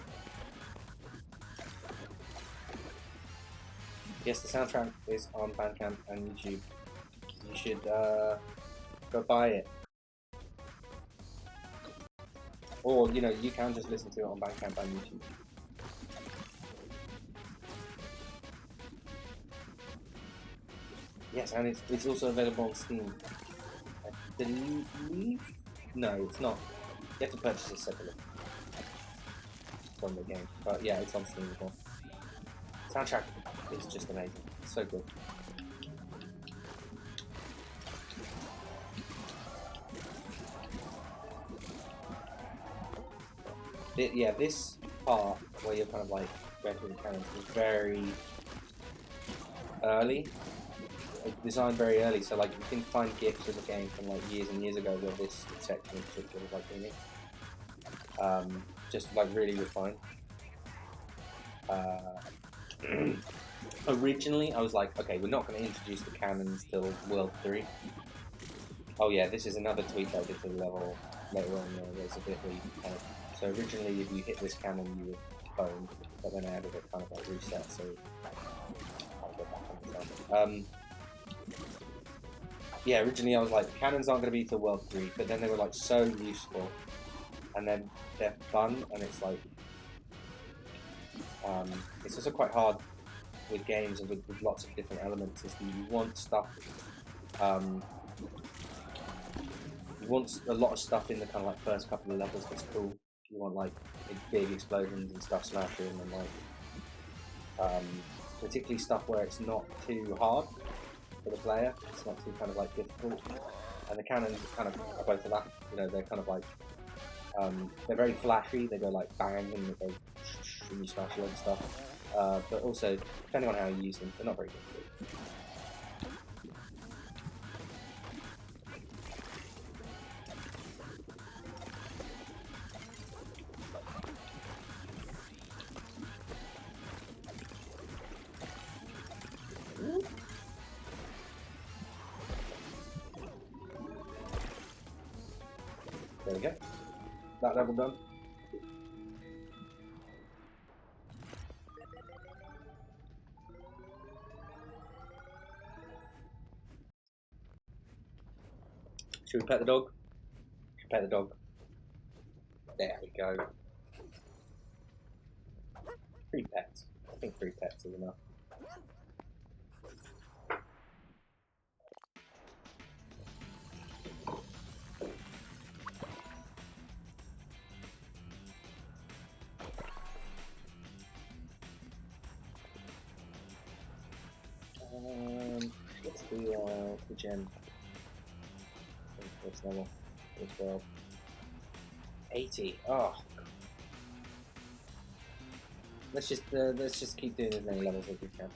Yes, the soundtrack is on Bandcamp and YouTube. You should go buy it. Or, you can just listen to it on Bandcamp and YouTube. Yes, and it's also available on Steam. I believe? No, it's not. You have to purchase it separately from the game. But yeah, it's on Steam as well. Soundtrack is just amazing. It's so good. Yeah, this part where you're kind of like going through the cannons was very early. Designed very early, so like you can find GIFs of the game from like years and years ago where this section in particular was like doing it. Just like really refined. Originally, I was like, okay, we're not going to introduce the cannons till World 3. Oh yeah, this is another tweak I did to the level later on. There's a bit where you kind of. So originally, if you hit this cannon, you would phone, but then I added a kind of like reset, so I'll go back on the yeah, originally I was like, cannons aren't going to be till World 3, but then they were like so useful and then they're fun, and it's like it's also quite hard with games and with lots of different elements. Is that you want stuff. You want a lot of stuff in the kind of like first couple of levels that's cool. You want like big explosions and stuff smashing, and like particularly stuff where it's not too hard for the player. It's not too kind of like difficult. And the cannons kind of are both of that. You know, they're kind of like they're very flashy. They go like bang and they go and you smash a load of stuff. But also, depending on how you use them, they're not very difficult. There we go. That level done. Should we pet the dog? Pet the dog. There we go. 3 pets. I think 3 pets is enough. Let's do the gem. First level. As well. 80. Oh. Let's just keep doing as many levels as we can.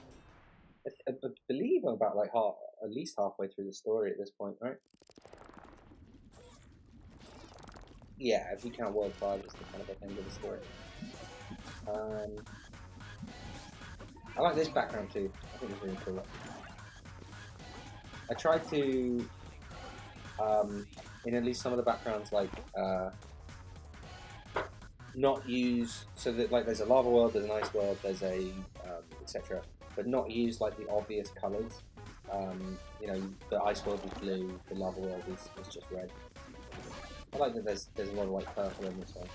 I believe I'm about like at least halfway through the story at this point, right? Yeah, if we count World 5 as the kind of end of the story. I like this background too. I think it's really cool. I tried to, in at least some of the backgrounds, like not use, so that like there's a lava world, there's an ice world, there's a etc. But not use like the obvious colours. You know, the ice world is blue, the lava world is just red. I like that there's a lot of like purple in this one.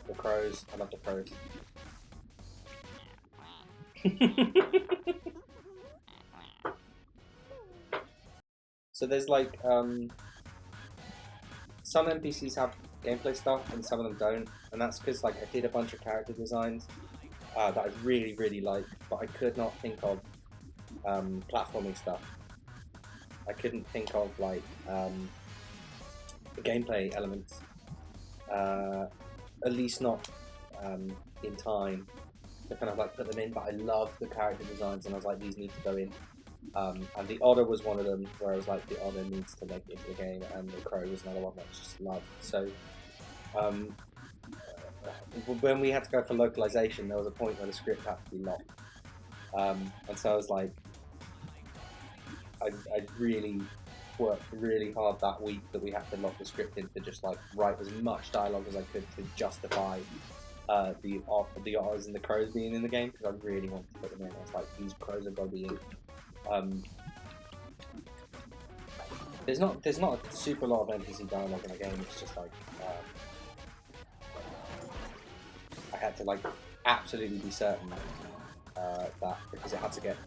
The crows, I love the crows. So there's like some NPCs have gameplay stuff and some of them don't, and that's because like I did a bunch of character designs that I really liked, but I could not think of platforming stuff. I couldn't think of like the gameplay elements, at least not in time to kind of like put them in. But I love the character designs, and I was like, these need to go in. And the otter was one of them, where I was like, the otter needs to make it into the game, and the crow was another one that I just loved. So when we had to go for localization, there was a point where the script had to be locked, and so I was like, I really worked really hard that week that we had to lock the script in to just like write as much dialogue as I could to justify the otters and the crows being in the game, because I really wanted to put them in. I was like, these crows have got to be in. There's not a super lot of NPC dialogue in the game. It's just like I had to like absolutely be certain that, because it had to get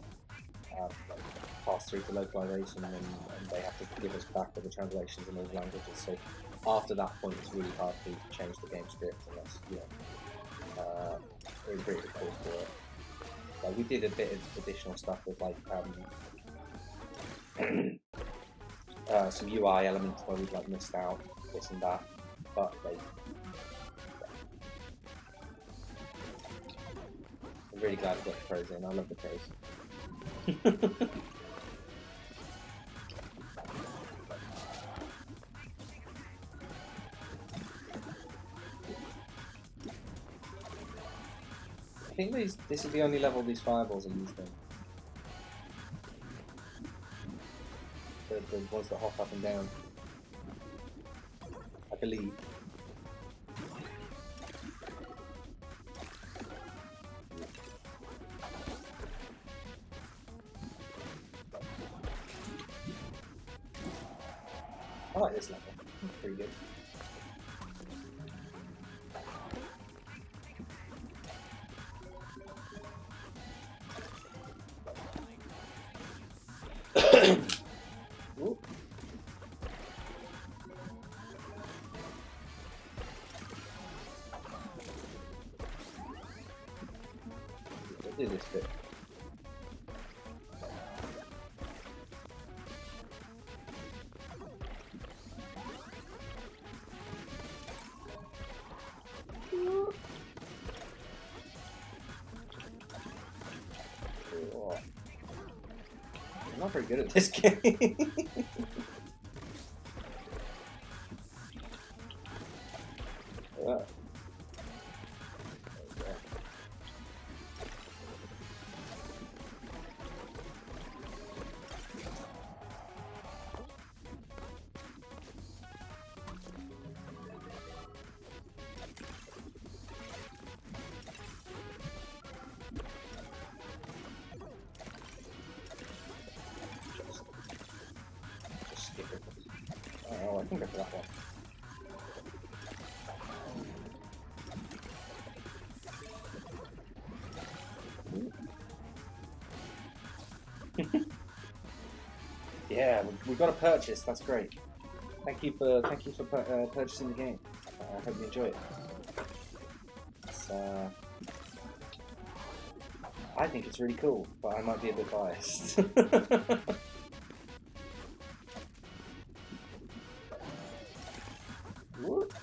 passed through to localization, and they have to give us back all the translations in all the languages. So after that point, it's really hard to change the game script, and that's, you know, it really calls for it. Like we did a bit of additional stuff with like some UI elements where we'd like missed out this and that, but like I'm really glad to get the pros in. I love the pros. I think this is the only level these fireballs are used in. The ones that hop up and down. I believe. I like this level. It's pretty good. Ooh. Let's do this bit. Oh. I'm not very good at this game. Oh, I can go for that one. Yeah, we got a purchase. That's great. Thank you for purchasing the game. I hope you enjoy it. It's, I think it's really cool, but I might be a bit biased. Whoop.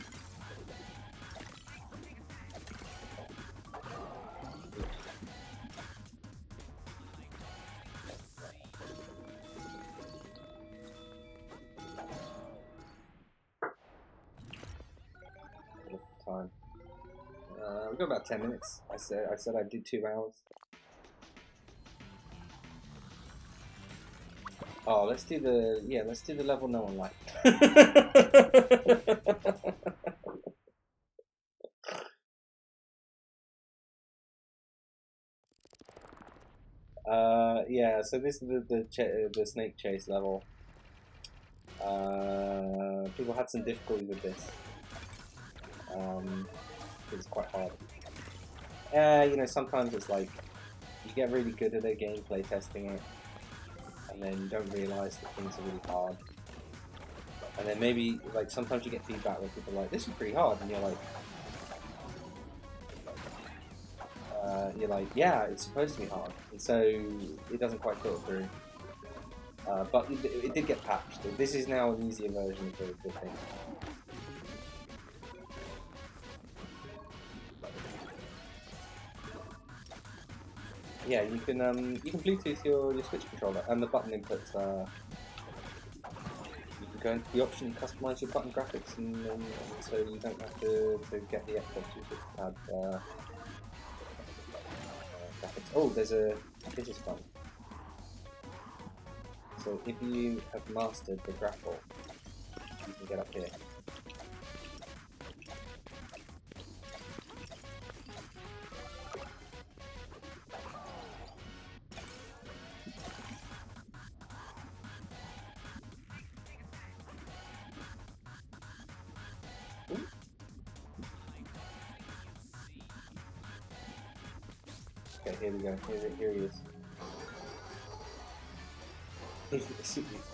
Time. We've got about 10 minutes. I said I'd do 2 hours. Oh, let's do the level no one liked. Yeah. So this is the snake chase level. People had some difficulty with this. It's quite hard. You know, sometimes it's like you get really good at it, gameplay testing it, and then you don't realise that things are really hard. And then maybe like sometimes you get feedback where people are like, "This is pretty hard," and you're like, "Yeah, it's supposed to be hard," and so it doesn't quite filter through. But it did get patched. This is now an easier version of the thing. Yeah, you can Bluetooth your Switch controller and the button inputs. You can go into the option and customize your button graphics, and so you don't have to get the Xbox Switch pad graphics. Oh, this is fun. So if you have mastered the Grapple, you can get up here. Okay, here we go. Here he is.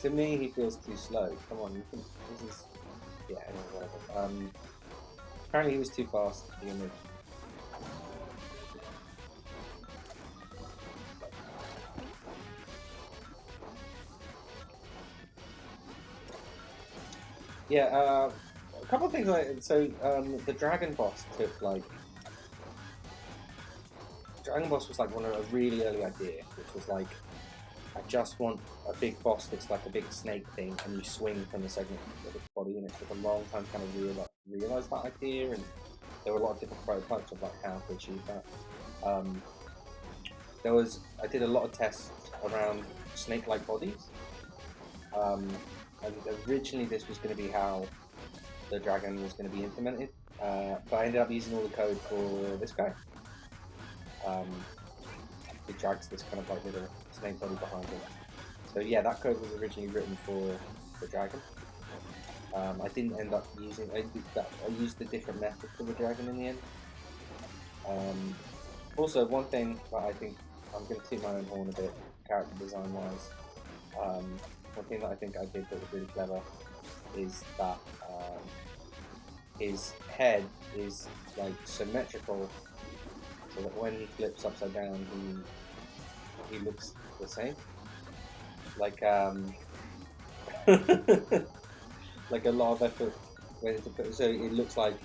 To me, he feels too slow. Come on, this is... Yeah, anyway, whatever. Apparently he was too fast to begin with. Yeah, a couple of things the dragon boss took like... Dragon boss was like a really early idea, which was like, I just want a big boss that's like a big snake thing, and you swing from the segment of its body, and it took a long time to kind of realise that idea, and there were a lot of different prototypes of like how to achieve that. I did a lot of tests around snake-like bodies, and originally this was going to be how the dragon was going to be implemented, but I ended up using all the code for this guy. It drags this kind of like little snake body behind him. So yeah, that code was originally written for the dragon. I didn't end up using. I used a different method for the dragon in the end. Also, one thing that I think I'm going to toot my own horn a bit, character design wise. One thing that I think I did that was really clever is that his head is like symmetrical, so that when he flips upside down, he looks the same. Like like a lot of effort went into put, so it looks like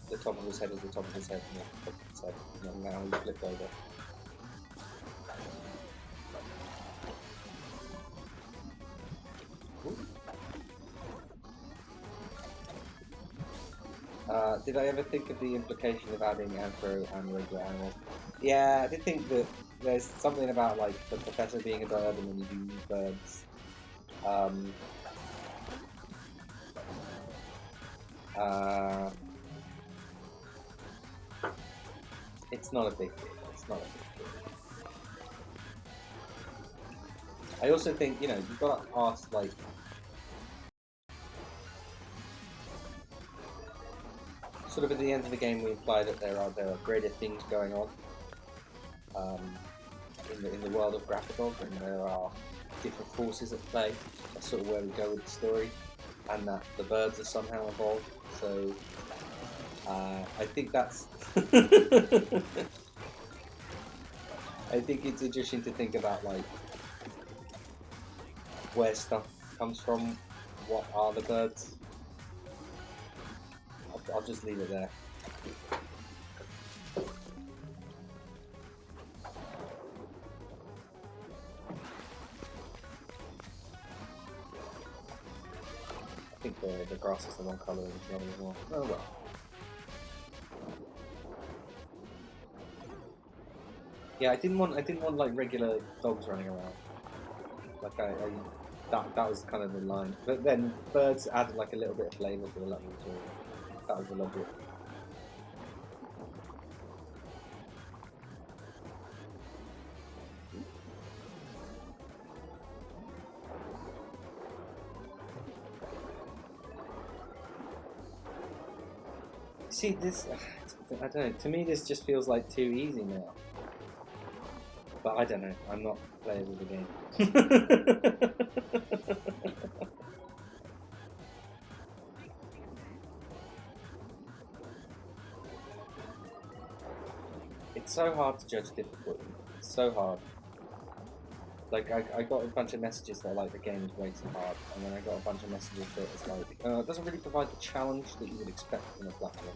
the top of his head is the top of his head, and the top of his head, and now he's flipped over. Did I ever think of the implication of adding anthro and regular animals? Yeah, I did think that there's something about like the professor being a bird and then you do use birds. It's not a big deal. It's not a big deal. I also think, you know, you've got to ask, like, sort of at the end of the game, we imply that there are greater things going on in the world of Grapple, and there are different forces at play. That's sort of where we go with the story, and that the birds are somehow involved. So I think that's. I think it's interesting to think about like where stuff comes from. What are the birds? I'll just leave it there. I think the grass is the wrong colour and it's not as well. Oh well. Yeah, I didn't want like regular dogs running around. Like that was kind of the line. But then birds added like a little bit of flavour to the level too. That was the logic. See this, I don't know. To me, this just feels like too easy now. But I don't know. I'm not players of the game. It's so hard to judge difficulty. It's so hard. Like I got a bunch of messages that like the game is way too hard, and then I got a bunch of messages that it's like it doesn't really provide the challenge that you would expect from a platform.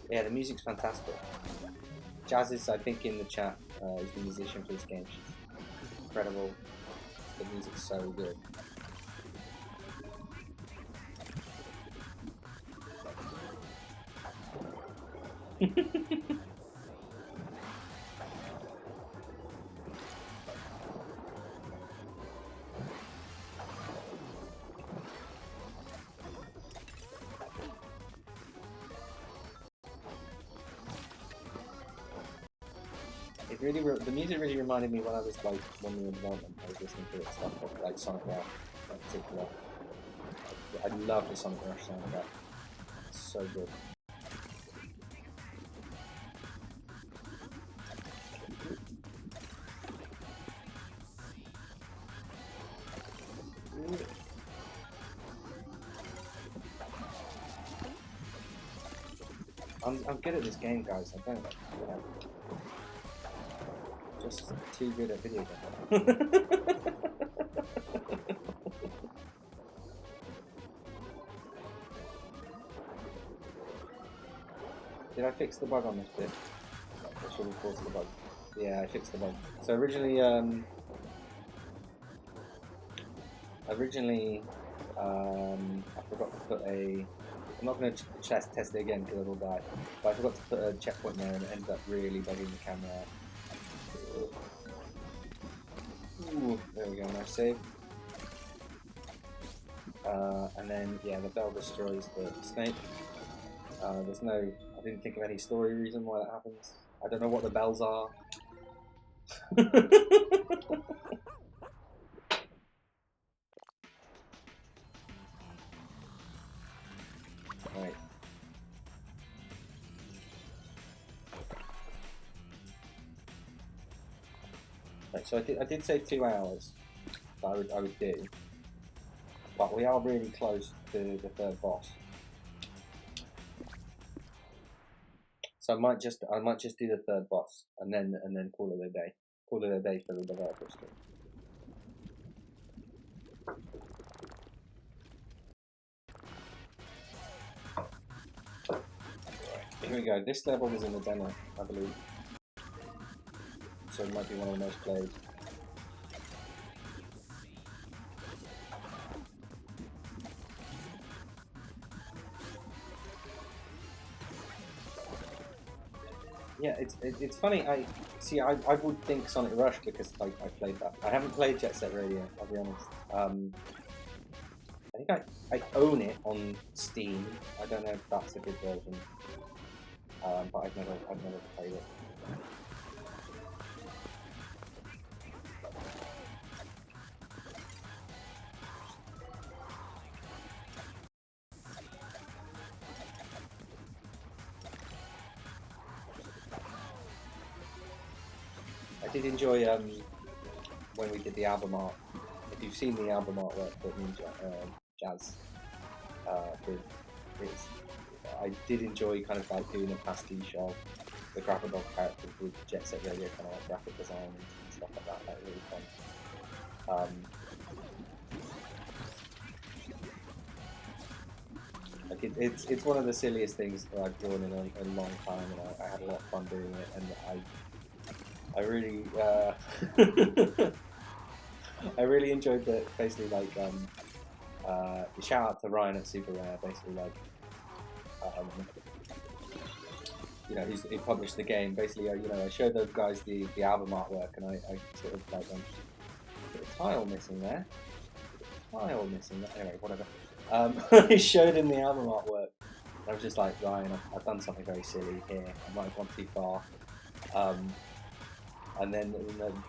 Yeah, the music's fantastic. Jazz is, I think, in the chat, is the musician for this game. She's incredible. The music's so good. The music really reminded me when I was like when we were in development. I was listening to it stuff like Sonic Rush in particular. I love the Sonic Rush soundtrack. It's so good. I'm good at this game, guys. I don't know. Just too good at video games. Did I fix the bug on this bit? Or should we force the bug? Yeah, I fixed the bug. So originally I forgot to put a... I'm not going to test it again because I will die. But I forgot to put a checkpoint there and it ended up really bugging the camera out. Ooh, there we go, nice save. And then, yeah, the bell destroys the snake. There's no... I didn't think of any story reason why that happens. I don't know what the bells are. Right. Right, so I did say 2 hours that I would do, but we are really close to the third boss. So I might just do the third boss and then call it a day. Call it a day for the developer stream. Here we go. This level was in the demo, I believe. So it might be one of the most played. Yeah, it's funny. I would think Sonic Rush because I played that. I haven't played Jet Set Radio. I'll be honest. I think I own it on Steam. I don't know if that's a good version, but I've never played it. I did enjoy when we did the album art. If you've seen the album artwork that me and Jazz did, I did enjoy kind of like doing a pastiche of the Grapple Dog characters with Jet Set Radio kind of like graphic design and stuff like that. That was really fun. Like it's one of the silliest things that I've drawn in a long time, and I had a lot of fun doing it, and I really I really enjoyed the basically like shout out to Ryan at Super Rare, basically like you know he published the game. Basically, you know I showed those guys the album artwork, and I sort of like went, a tile missing there, tile missing there. Anyway, whatever. I showed him the album artwork. I was just like, Ryan, I've done something very silly here. I might have gone too far. And then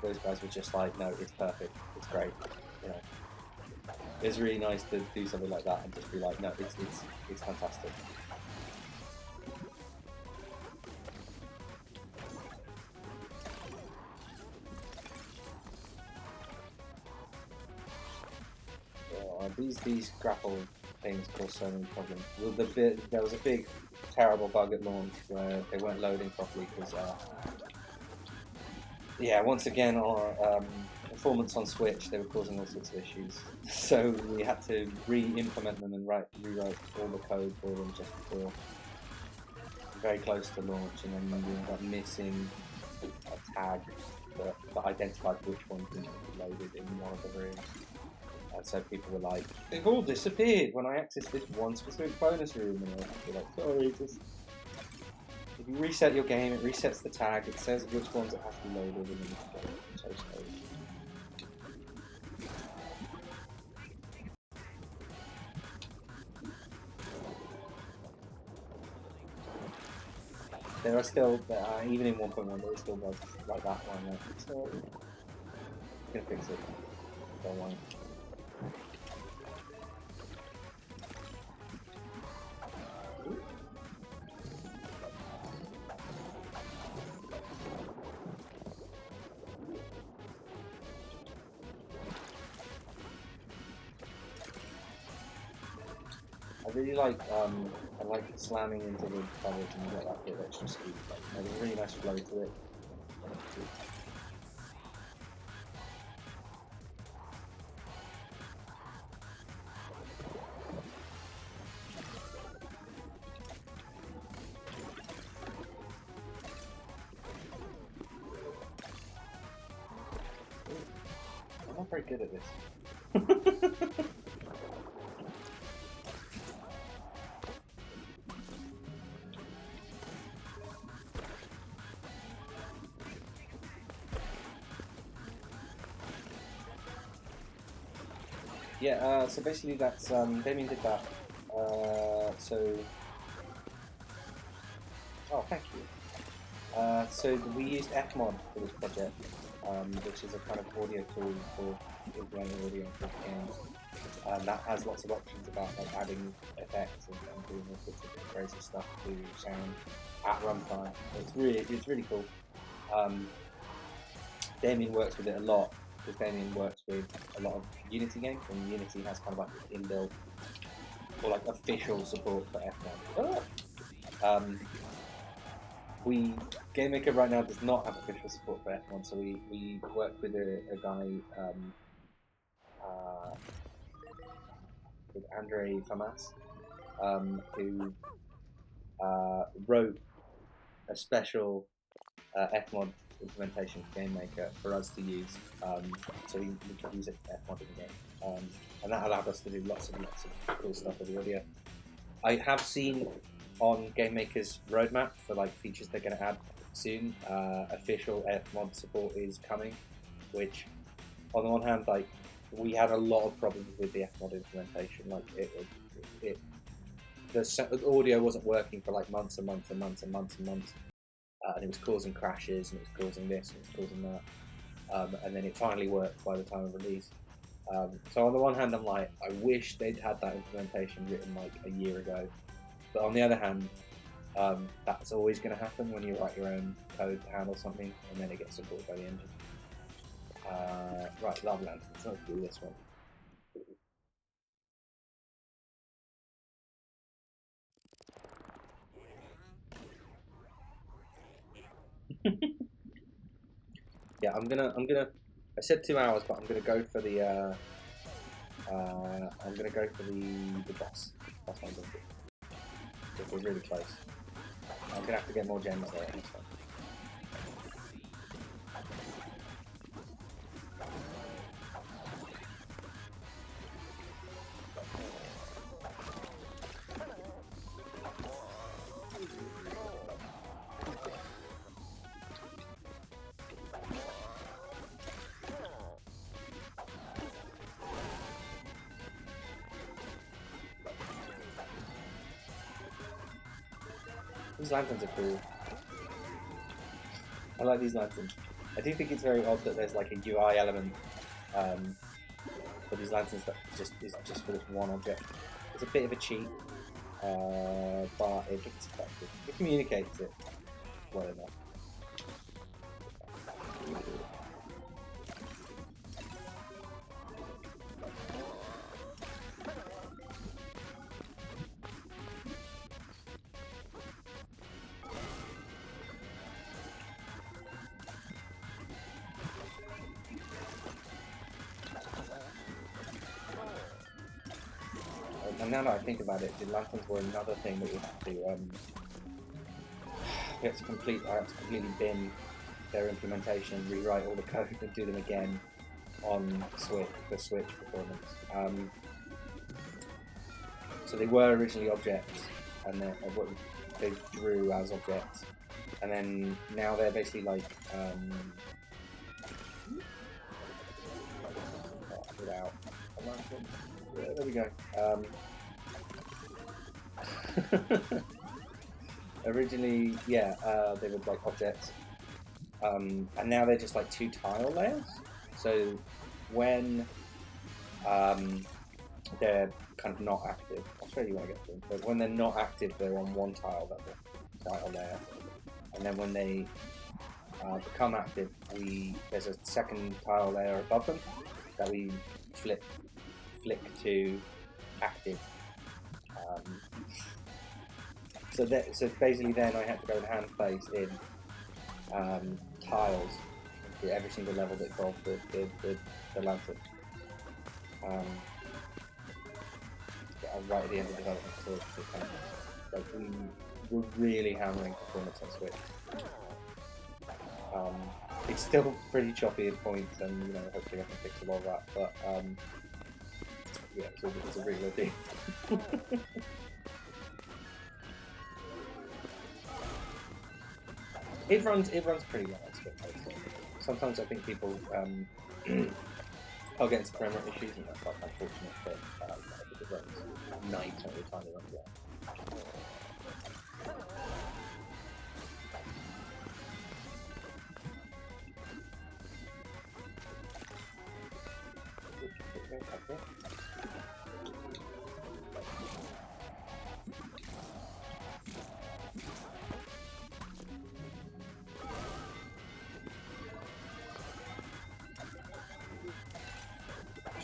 those guys were just like, no, it's perfect. It's great. You know, it's really nice to do something like that and just be like, no, it's fantastic. These grapple things cause so many problems. Well, there was a big, terrible bug at launch where they weren't loading properly because, yeah, once again, our performance on Switch, they were causing all sorts of issues. So we had to re-implement them and rewrite all the code for them just before very close to launch, and then we ended up missing a tag that identified which one could be loaded in one of the rooms. And so people were like, they've all disappeared when I accessed this one specific bonus room, and I was like, sorry, just if you reset your game, it resets the tag, it says which ones it has to be loaded, and then you can go those. There are still, even in 1.1, there are still bugs like that one. So, I'm gonna fix it. Don't worry. I really like I like slamming into the bubbles and you get that bit of extra speed. There's a really nice flow to it. I'm not very good at this. Yeah, so basically that's, Damien did that. So, oh, thank you. So we used Fmod for this project, which is a kind of audio tool for implementing audio for games. That has lots of options about like adding effects and doing all sorts of crazy stuff to sound at runtime. It's really cool. Damien works with it a lot because Damien works with a lot of Unity games, and Unity has kind of like inbuilt or like official support for Fmod. We GameMaker right now does not have official support for F1, so we work with a guy with Andre Famas, who wrote a special Fmod implementation for GameMaker for us to use. So we could use it for Fmod in the game, and that allowed us to do lots of cool stuff with the audio. I have seen on GameMaker's roadmap for like features they're going to add soon, official Fmod support is coming, which on the one hand, like we had a lot of problems with the Fmod implementation. Like the audio wasn't working for like months and months and months and months and months, and it was causing crashes and it was causing this and it was causing that, and then it finally worked by the time of release. So on the one hand, I'm like, I wish they'd had that implementation written like a year ago. But on the other hand, that's always going to happen when you write your own code to handle something, and then it gets supported by the engine. Right, Lava Lanterns. Let's do this one. Yeah, I'm gonna. I said 2 hours, but I'm gonna go for the. I'm gonna go for the boss. That's what I'm gonna do. If we're really close, I'm gonna have to get more gems there on this one. These lanterns are cool. I like these lanterns. I do think it's very odd that there's like a UI element for these lanterns that is just for this one object. It's a bit of a cheat, but it's effective. It communicates it well enough. And now that I think about it, the lanterns were another thing that we had to I had to completely bin their implementation, rewrite all the code, and do them again on Switch for Switch performance. So they were originally objects, and they drew as objects, and then now they're basically like without a lantern. Yeah, there we go. Originally, yeah, they were like objects, and now they're just like 2 tile layers. So when they're kind of not active, I'll show you when I get to them. But when they're not active, they're on 1 tile layer, and then when they become active, there's a second tile layer above them that we flick to active. So basically, then I had to go and hand place in tiles to every single level that involved the lantern. Right at the end of development, so kind of, like we were really hammering performance on Switch. It's still pretty choppy at points, and hopefully I can fix a lot of that. But yeah, it's a regular thing. It runs pretty well. Sometimes I think people I'll get into framerate issues, and that's like unfortunate. No, you can't really find it up yet. Okay.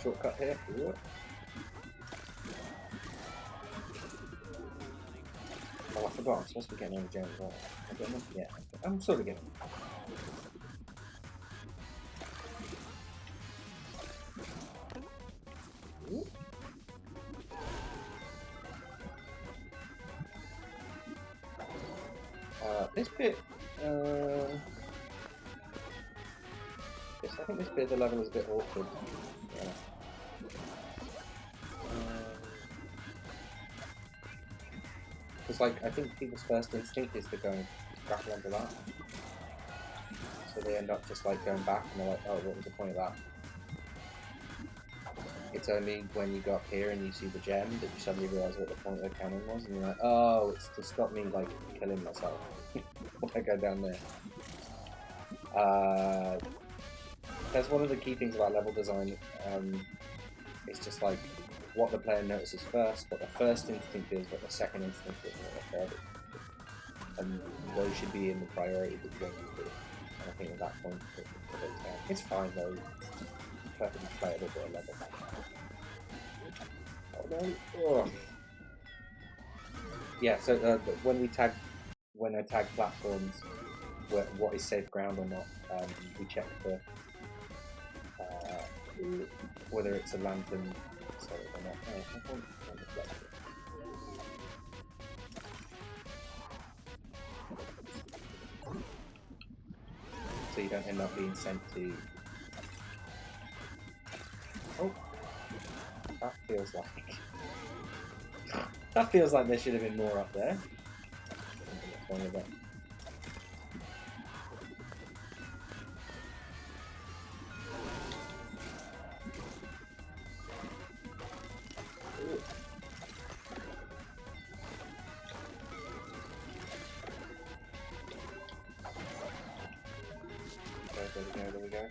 Shortcut here. Ooh. Oh, I forgot. I'm supposed to be getting on the gem as well. I get them? Yeah. Okay. I'm sort of getting them. This bit, yes, I think this bit of the level is a bit awkward. Yeah. Because, like, I think people's first instinct is to go and grapple under that. So they end up just, like, going back and they're like, oh, what was the point of that? It's only when you go up here and you see the gem that you suddenly realise what the point of the cannon was, and you're like, oh, it's to stop me, like, killing myself when I go down there. That's one of the key things about level design. It's just like what the player notices first, what the first instinct is, what the second instinct is, and what the third is. And those should be in the priority that you want to do. And I think at that point, it's fine though. It's perfectly playable for a level. Oh no! Oh. Yeah. So when I tag platforms, what is safe ground or not, we check for whether it's a lantern. Sorry, or not. Oh, so you don't end up being sent to. Oh, that feels like there should have been more up there. What's wrong with that? There we go.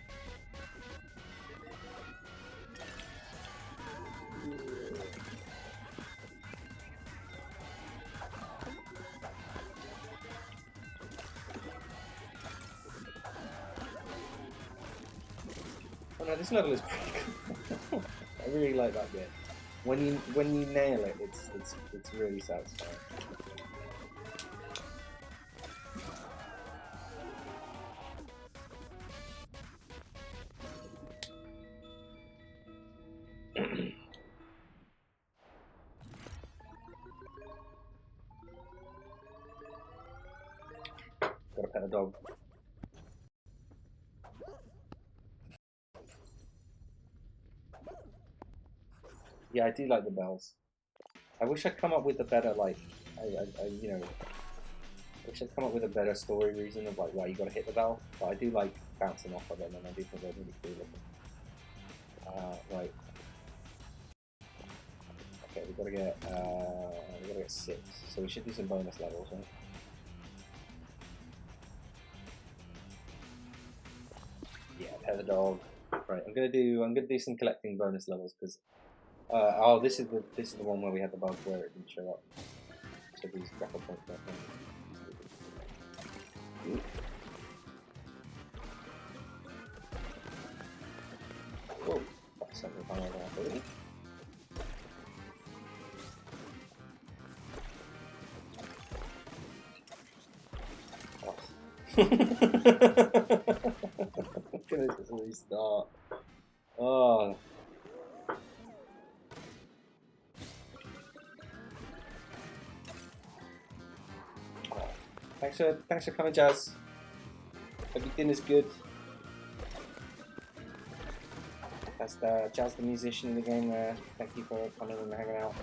Oh no, this level is pretty cool. I really like that bit. When you nail it, it's really satisfying. Gotta pet a dog. Yeah, I do like the bells. I wish I'd come up with a better, like, you know, I wish I'd come up with a better story reason of, like, why you gotta hit the bell. But I do like bouncing off of them, and I do think they're really cool looking. Right. Okay, we gotta get 6. So we should do some bonus levels, right? Yeah, pet the dog. Right, I'm gonna do some collecting bonus levels because oh, this is the one where we had the bug where it didn't show up. So these grapple points right there. Oh, that's something fun over there. Can I just restart? Oh. Thanks for coming, Jazz. Hope your dinner's good. That's Jazz, the musician in the game there. Thank you for coming and hanging out.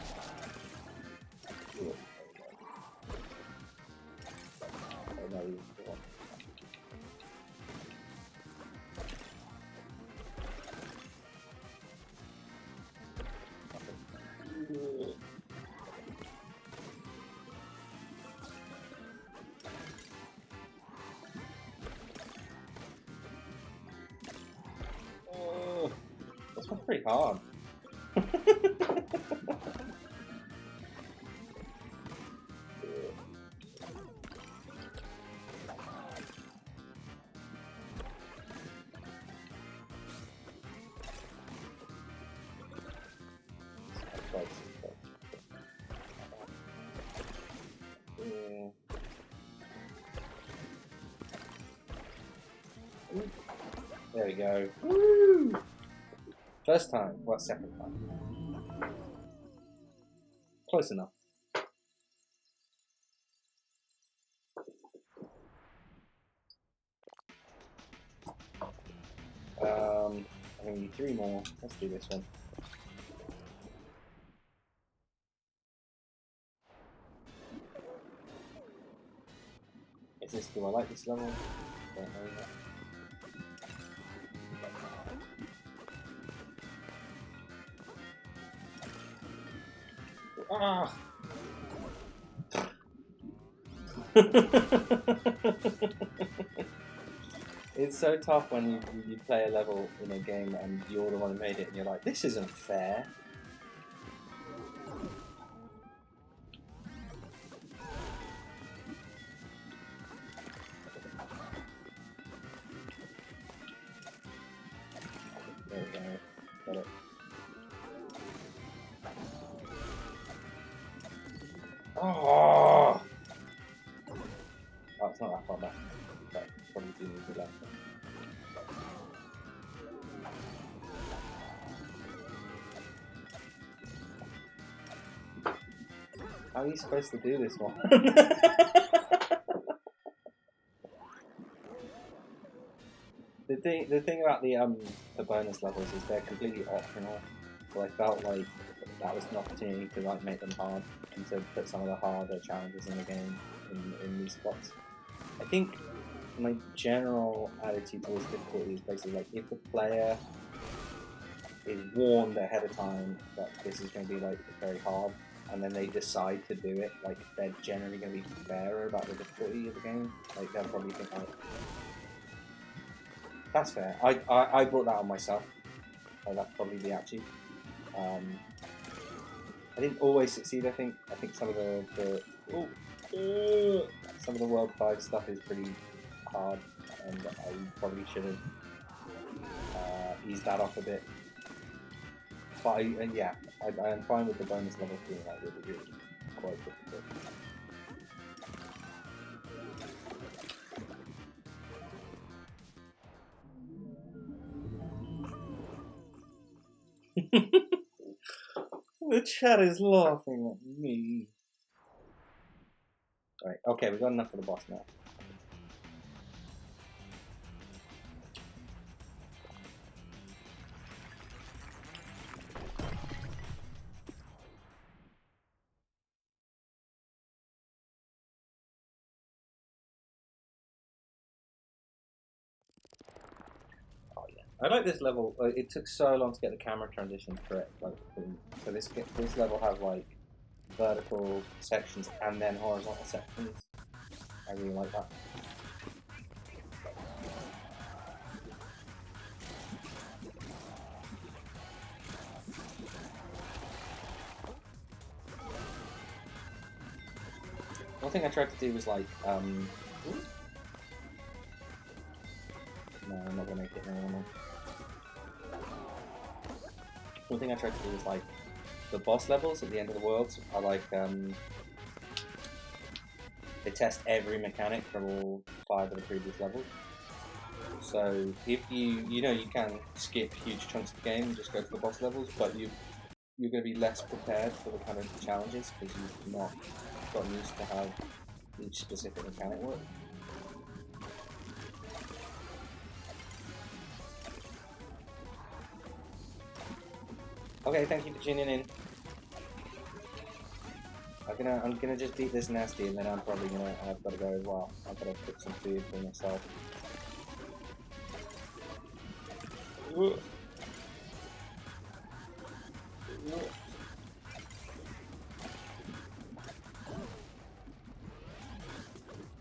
hard. There we go. Woo! First time. Well, second time. Close enough. I need 3 more. Let's do this one. Is this, do I like this level? Don't know yet. Ah! It's so tough when you play a level in a game and you're the one who made it and you're like, this isn't fair. There we go. Got it. Oh! Oh, it's not that far back. But probably do need to left. How are you supposed to do this one? The thing about the bonus levels is they're completely optional. So I felt like that was an opportunity to like make them hard and to put some of the harder challenges in the game in these spots. I think my general attitude towards difficulty is basically like if the player is warned ahead of time that this is going to be like very hard, and then they decide to do it, like they're generally going to be fairer about the difficulty of the game. Like they'll probably think like, that's fair. I brought that on myself. That's probably the attitude. I didn't always succeed. I think some of some of the World 5 stuff is pretty hard, and I probably should have eased that off a bit. But yeah, I'm fine with the bonus level being like really quite difficult. The chat is laughing at me. Right, okay, we've got enough for the boss now. I like this level. It took so long to get the camera transitions correct. Like, so this level has like vertical sections and then horizontal sections. I really like that. One thing I tried to do was like, no, I'm not gonna make it now. One thing I tried to do was like, the boss levels at the end of the world are like, they test every mechanic from all 5 of the previous levels. So if you know, you can skip huge chunks of the game and just go to the boss levels, but you're going to be less prepared for the kind of challenges because you've not gotten used to how each specific mechanic works. Okay, thank you for tuning in. I'm gonna just beat this nasty, and then I've got to go as well. I've got to cook some food for myself.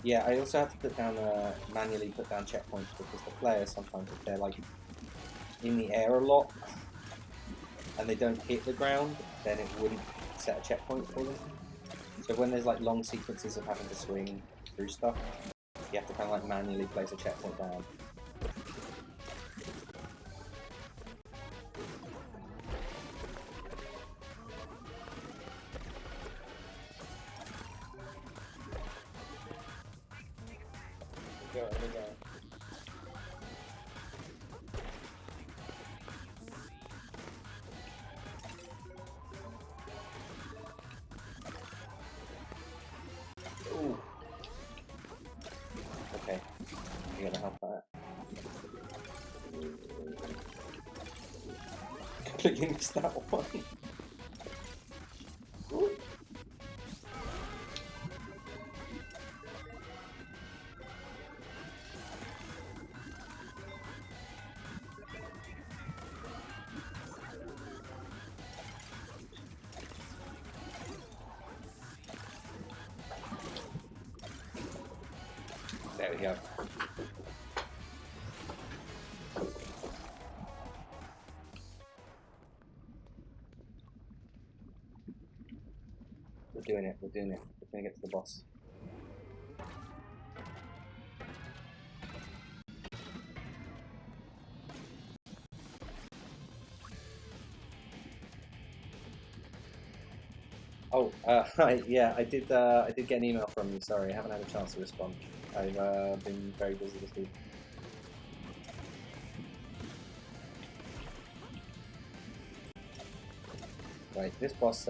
Yeah, I also have to put down manually put down checkpoints because the players sometimes, if they're like in the air a lot, and they don't hit the ground, then it wouldn't set a checkpoint for them. So when there's like long sequences of having to swing through stuff, you have to kind of like manually place a checkpoint down. There we go. Ooh. Okay, you're gonna help that. Completely missed that one. Ooh. There we go. We're doing it, we're doing it. We're gonna get to the boss. Oh, yeah, I did get an email from you. Sorry, I haven't had a chance to respond. I've been very busy this week. Right, this boss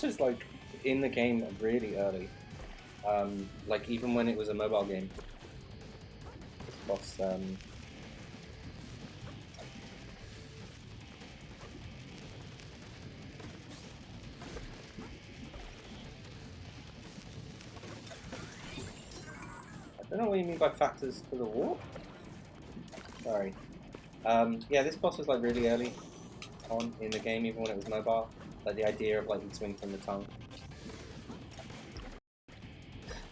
is like in the game really early. Like even when it was a mobile game. This boss I don't know what you mean by factors for the warp. Sorry. Yeah, this boss was like really early on in the game, even when it was mobile. Like the idea of like you swing from the tongue.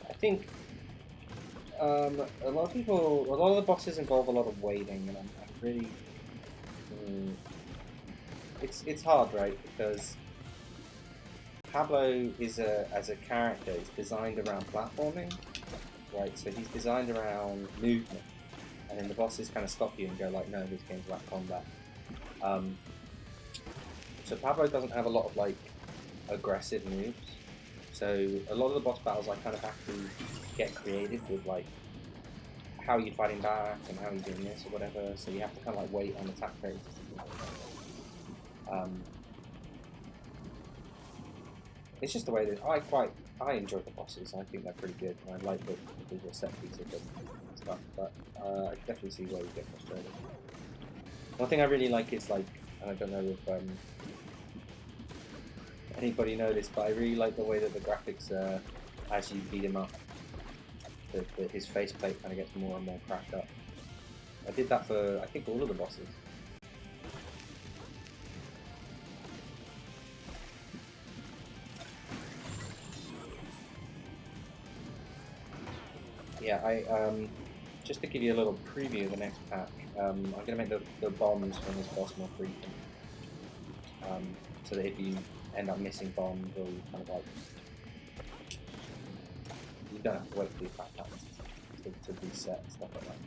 I think a lot of the bosses involve a lot of wading, and I'm really. It's hard, right? Because Pablo is as a character is designed around platforming, right? So he's designed around movement, and then the bosses kind of stop you and go like, no, this game's about combat. So Pablo doesn't have a lot of like aggressive moves. So a lot of the boss battles I kind of have to get creative with like how you're fighting back and how you're doing this or whatever. So you have to kind of like wait on attack phases. It's just the way that I enjoy the bosses. I think they're pretty good. And I like the visual set piece of them and stuff. But I can definitely see where you get frustrated. One thing I really like is like, and I don't know if anybody know this, but I really like the way that the graphics as you beat him up, his faceplate kind of gets more and more cracked up. I did that for I think all of the bosses. Yeah, I just to give you a little preview of the next pack, I'm going to make the bombs from this boss more frequent, so that if you end up missing bombs or you kind of like, you don't have to wait for the attack packs to reset and stuff like that.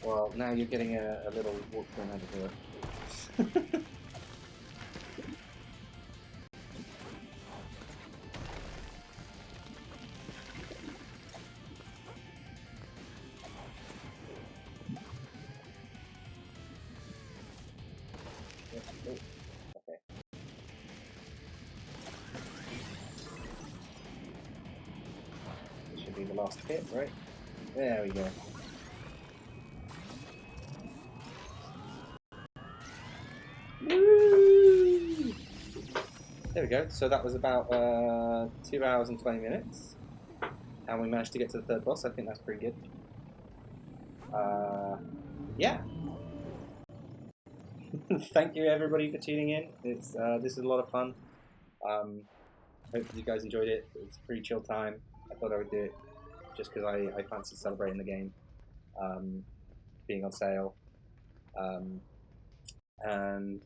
Well, now you're getting a little walk through over here. Okay. This should be the last hit, right? There we go. Woo! There we go. So that was about 2 hours and 20 minutes. And we managed to get to the third boss. I think that's pretty good. Yeah. Thank you everybody for tuning in. This is a lot of fun. Hope you guys enjoyed it. It's a pretty chill time. I thought I would do it just because I fancy celebrating the game being on sale. Um, and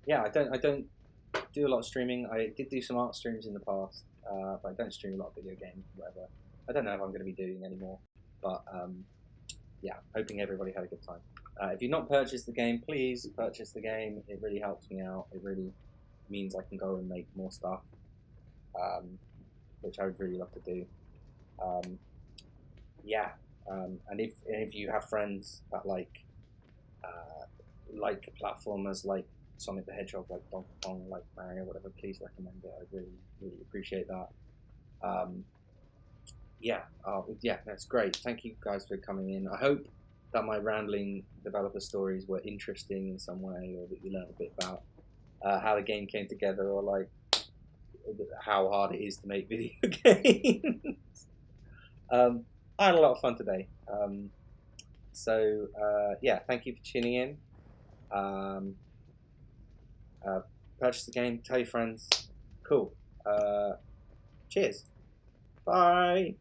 yeah, I don't do a lot of streaming. I did do some art streams in the past, but I don't stream a lot of video games, whatever. I don't know if I'm going to be doing anymore, but yeah, hoping everybody had a good time. If you've not purchased the game, please purchase the game. It really helps me out. It really means I can go and make more stuff, which I would really love to do. Um, yeah, and if you have friends that like platformers like Sonic the Hedgehog, like Donkey Kong, like Mario, whatever, please recommend it. I really appreciate that. Um, yeah, that's great. Thank you guys for coming in. I hope that my rambling developer stories were interesting in some way, or that you learned a bit about how the game came together, or like how hard it is to make video games. I had a lot of fun today. Yeah, thank you for tuning in. Um, uh, Purchase the game, tell your friends. Cool. Cheers. Bye.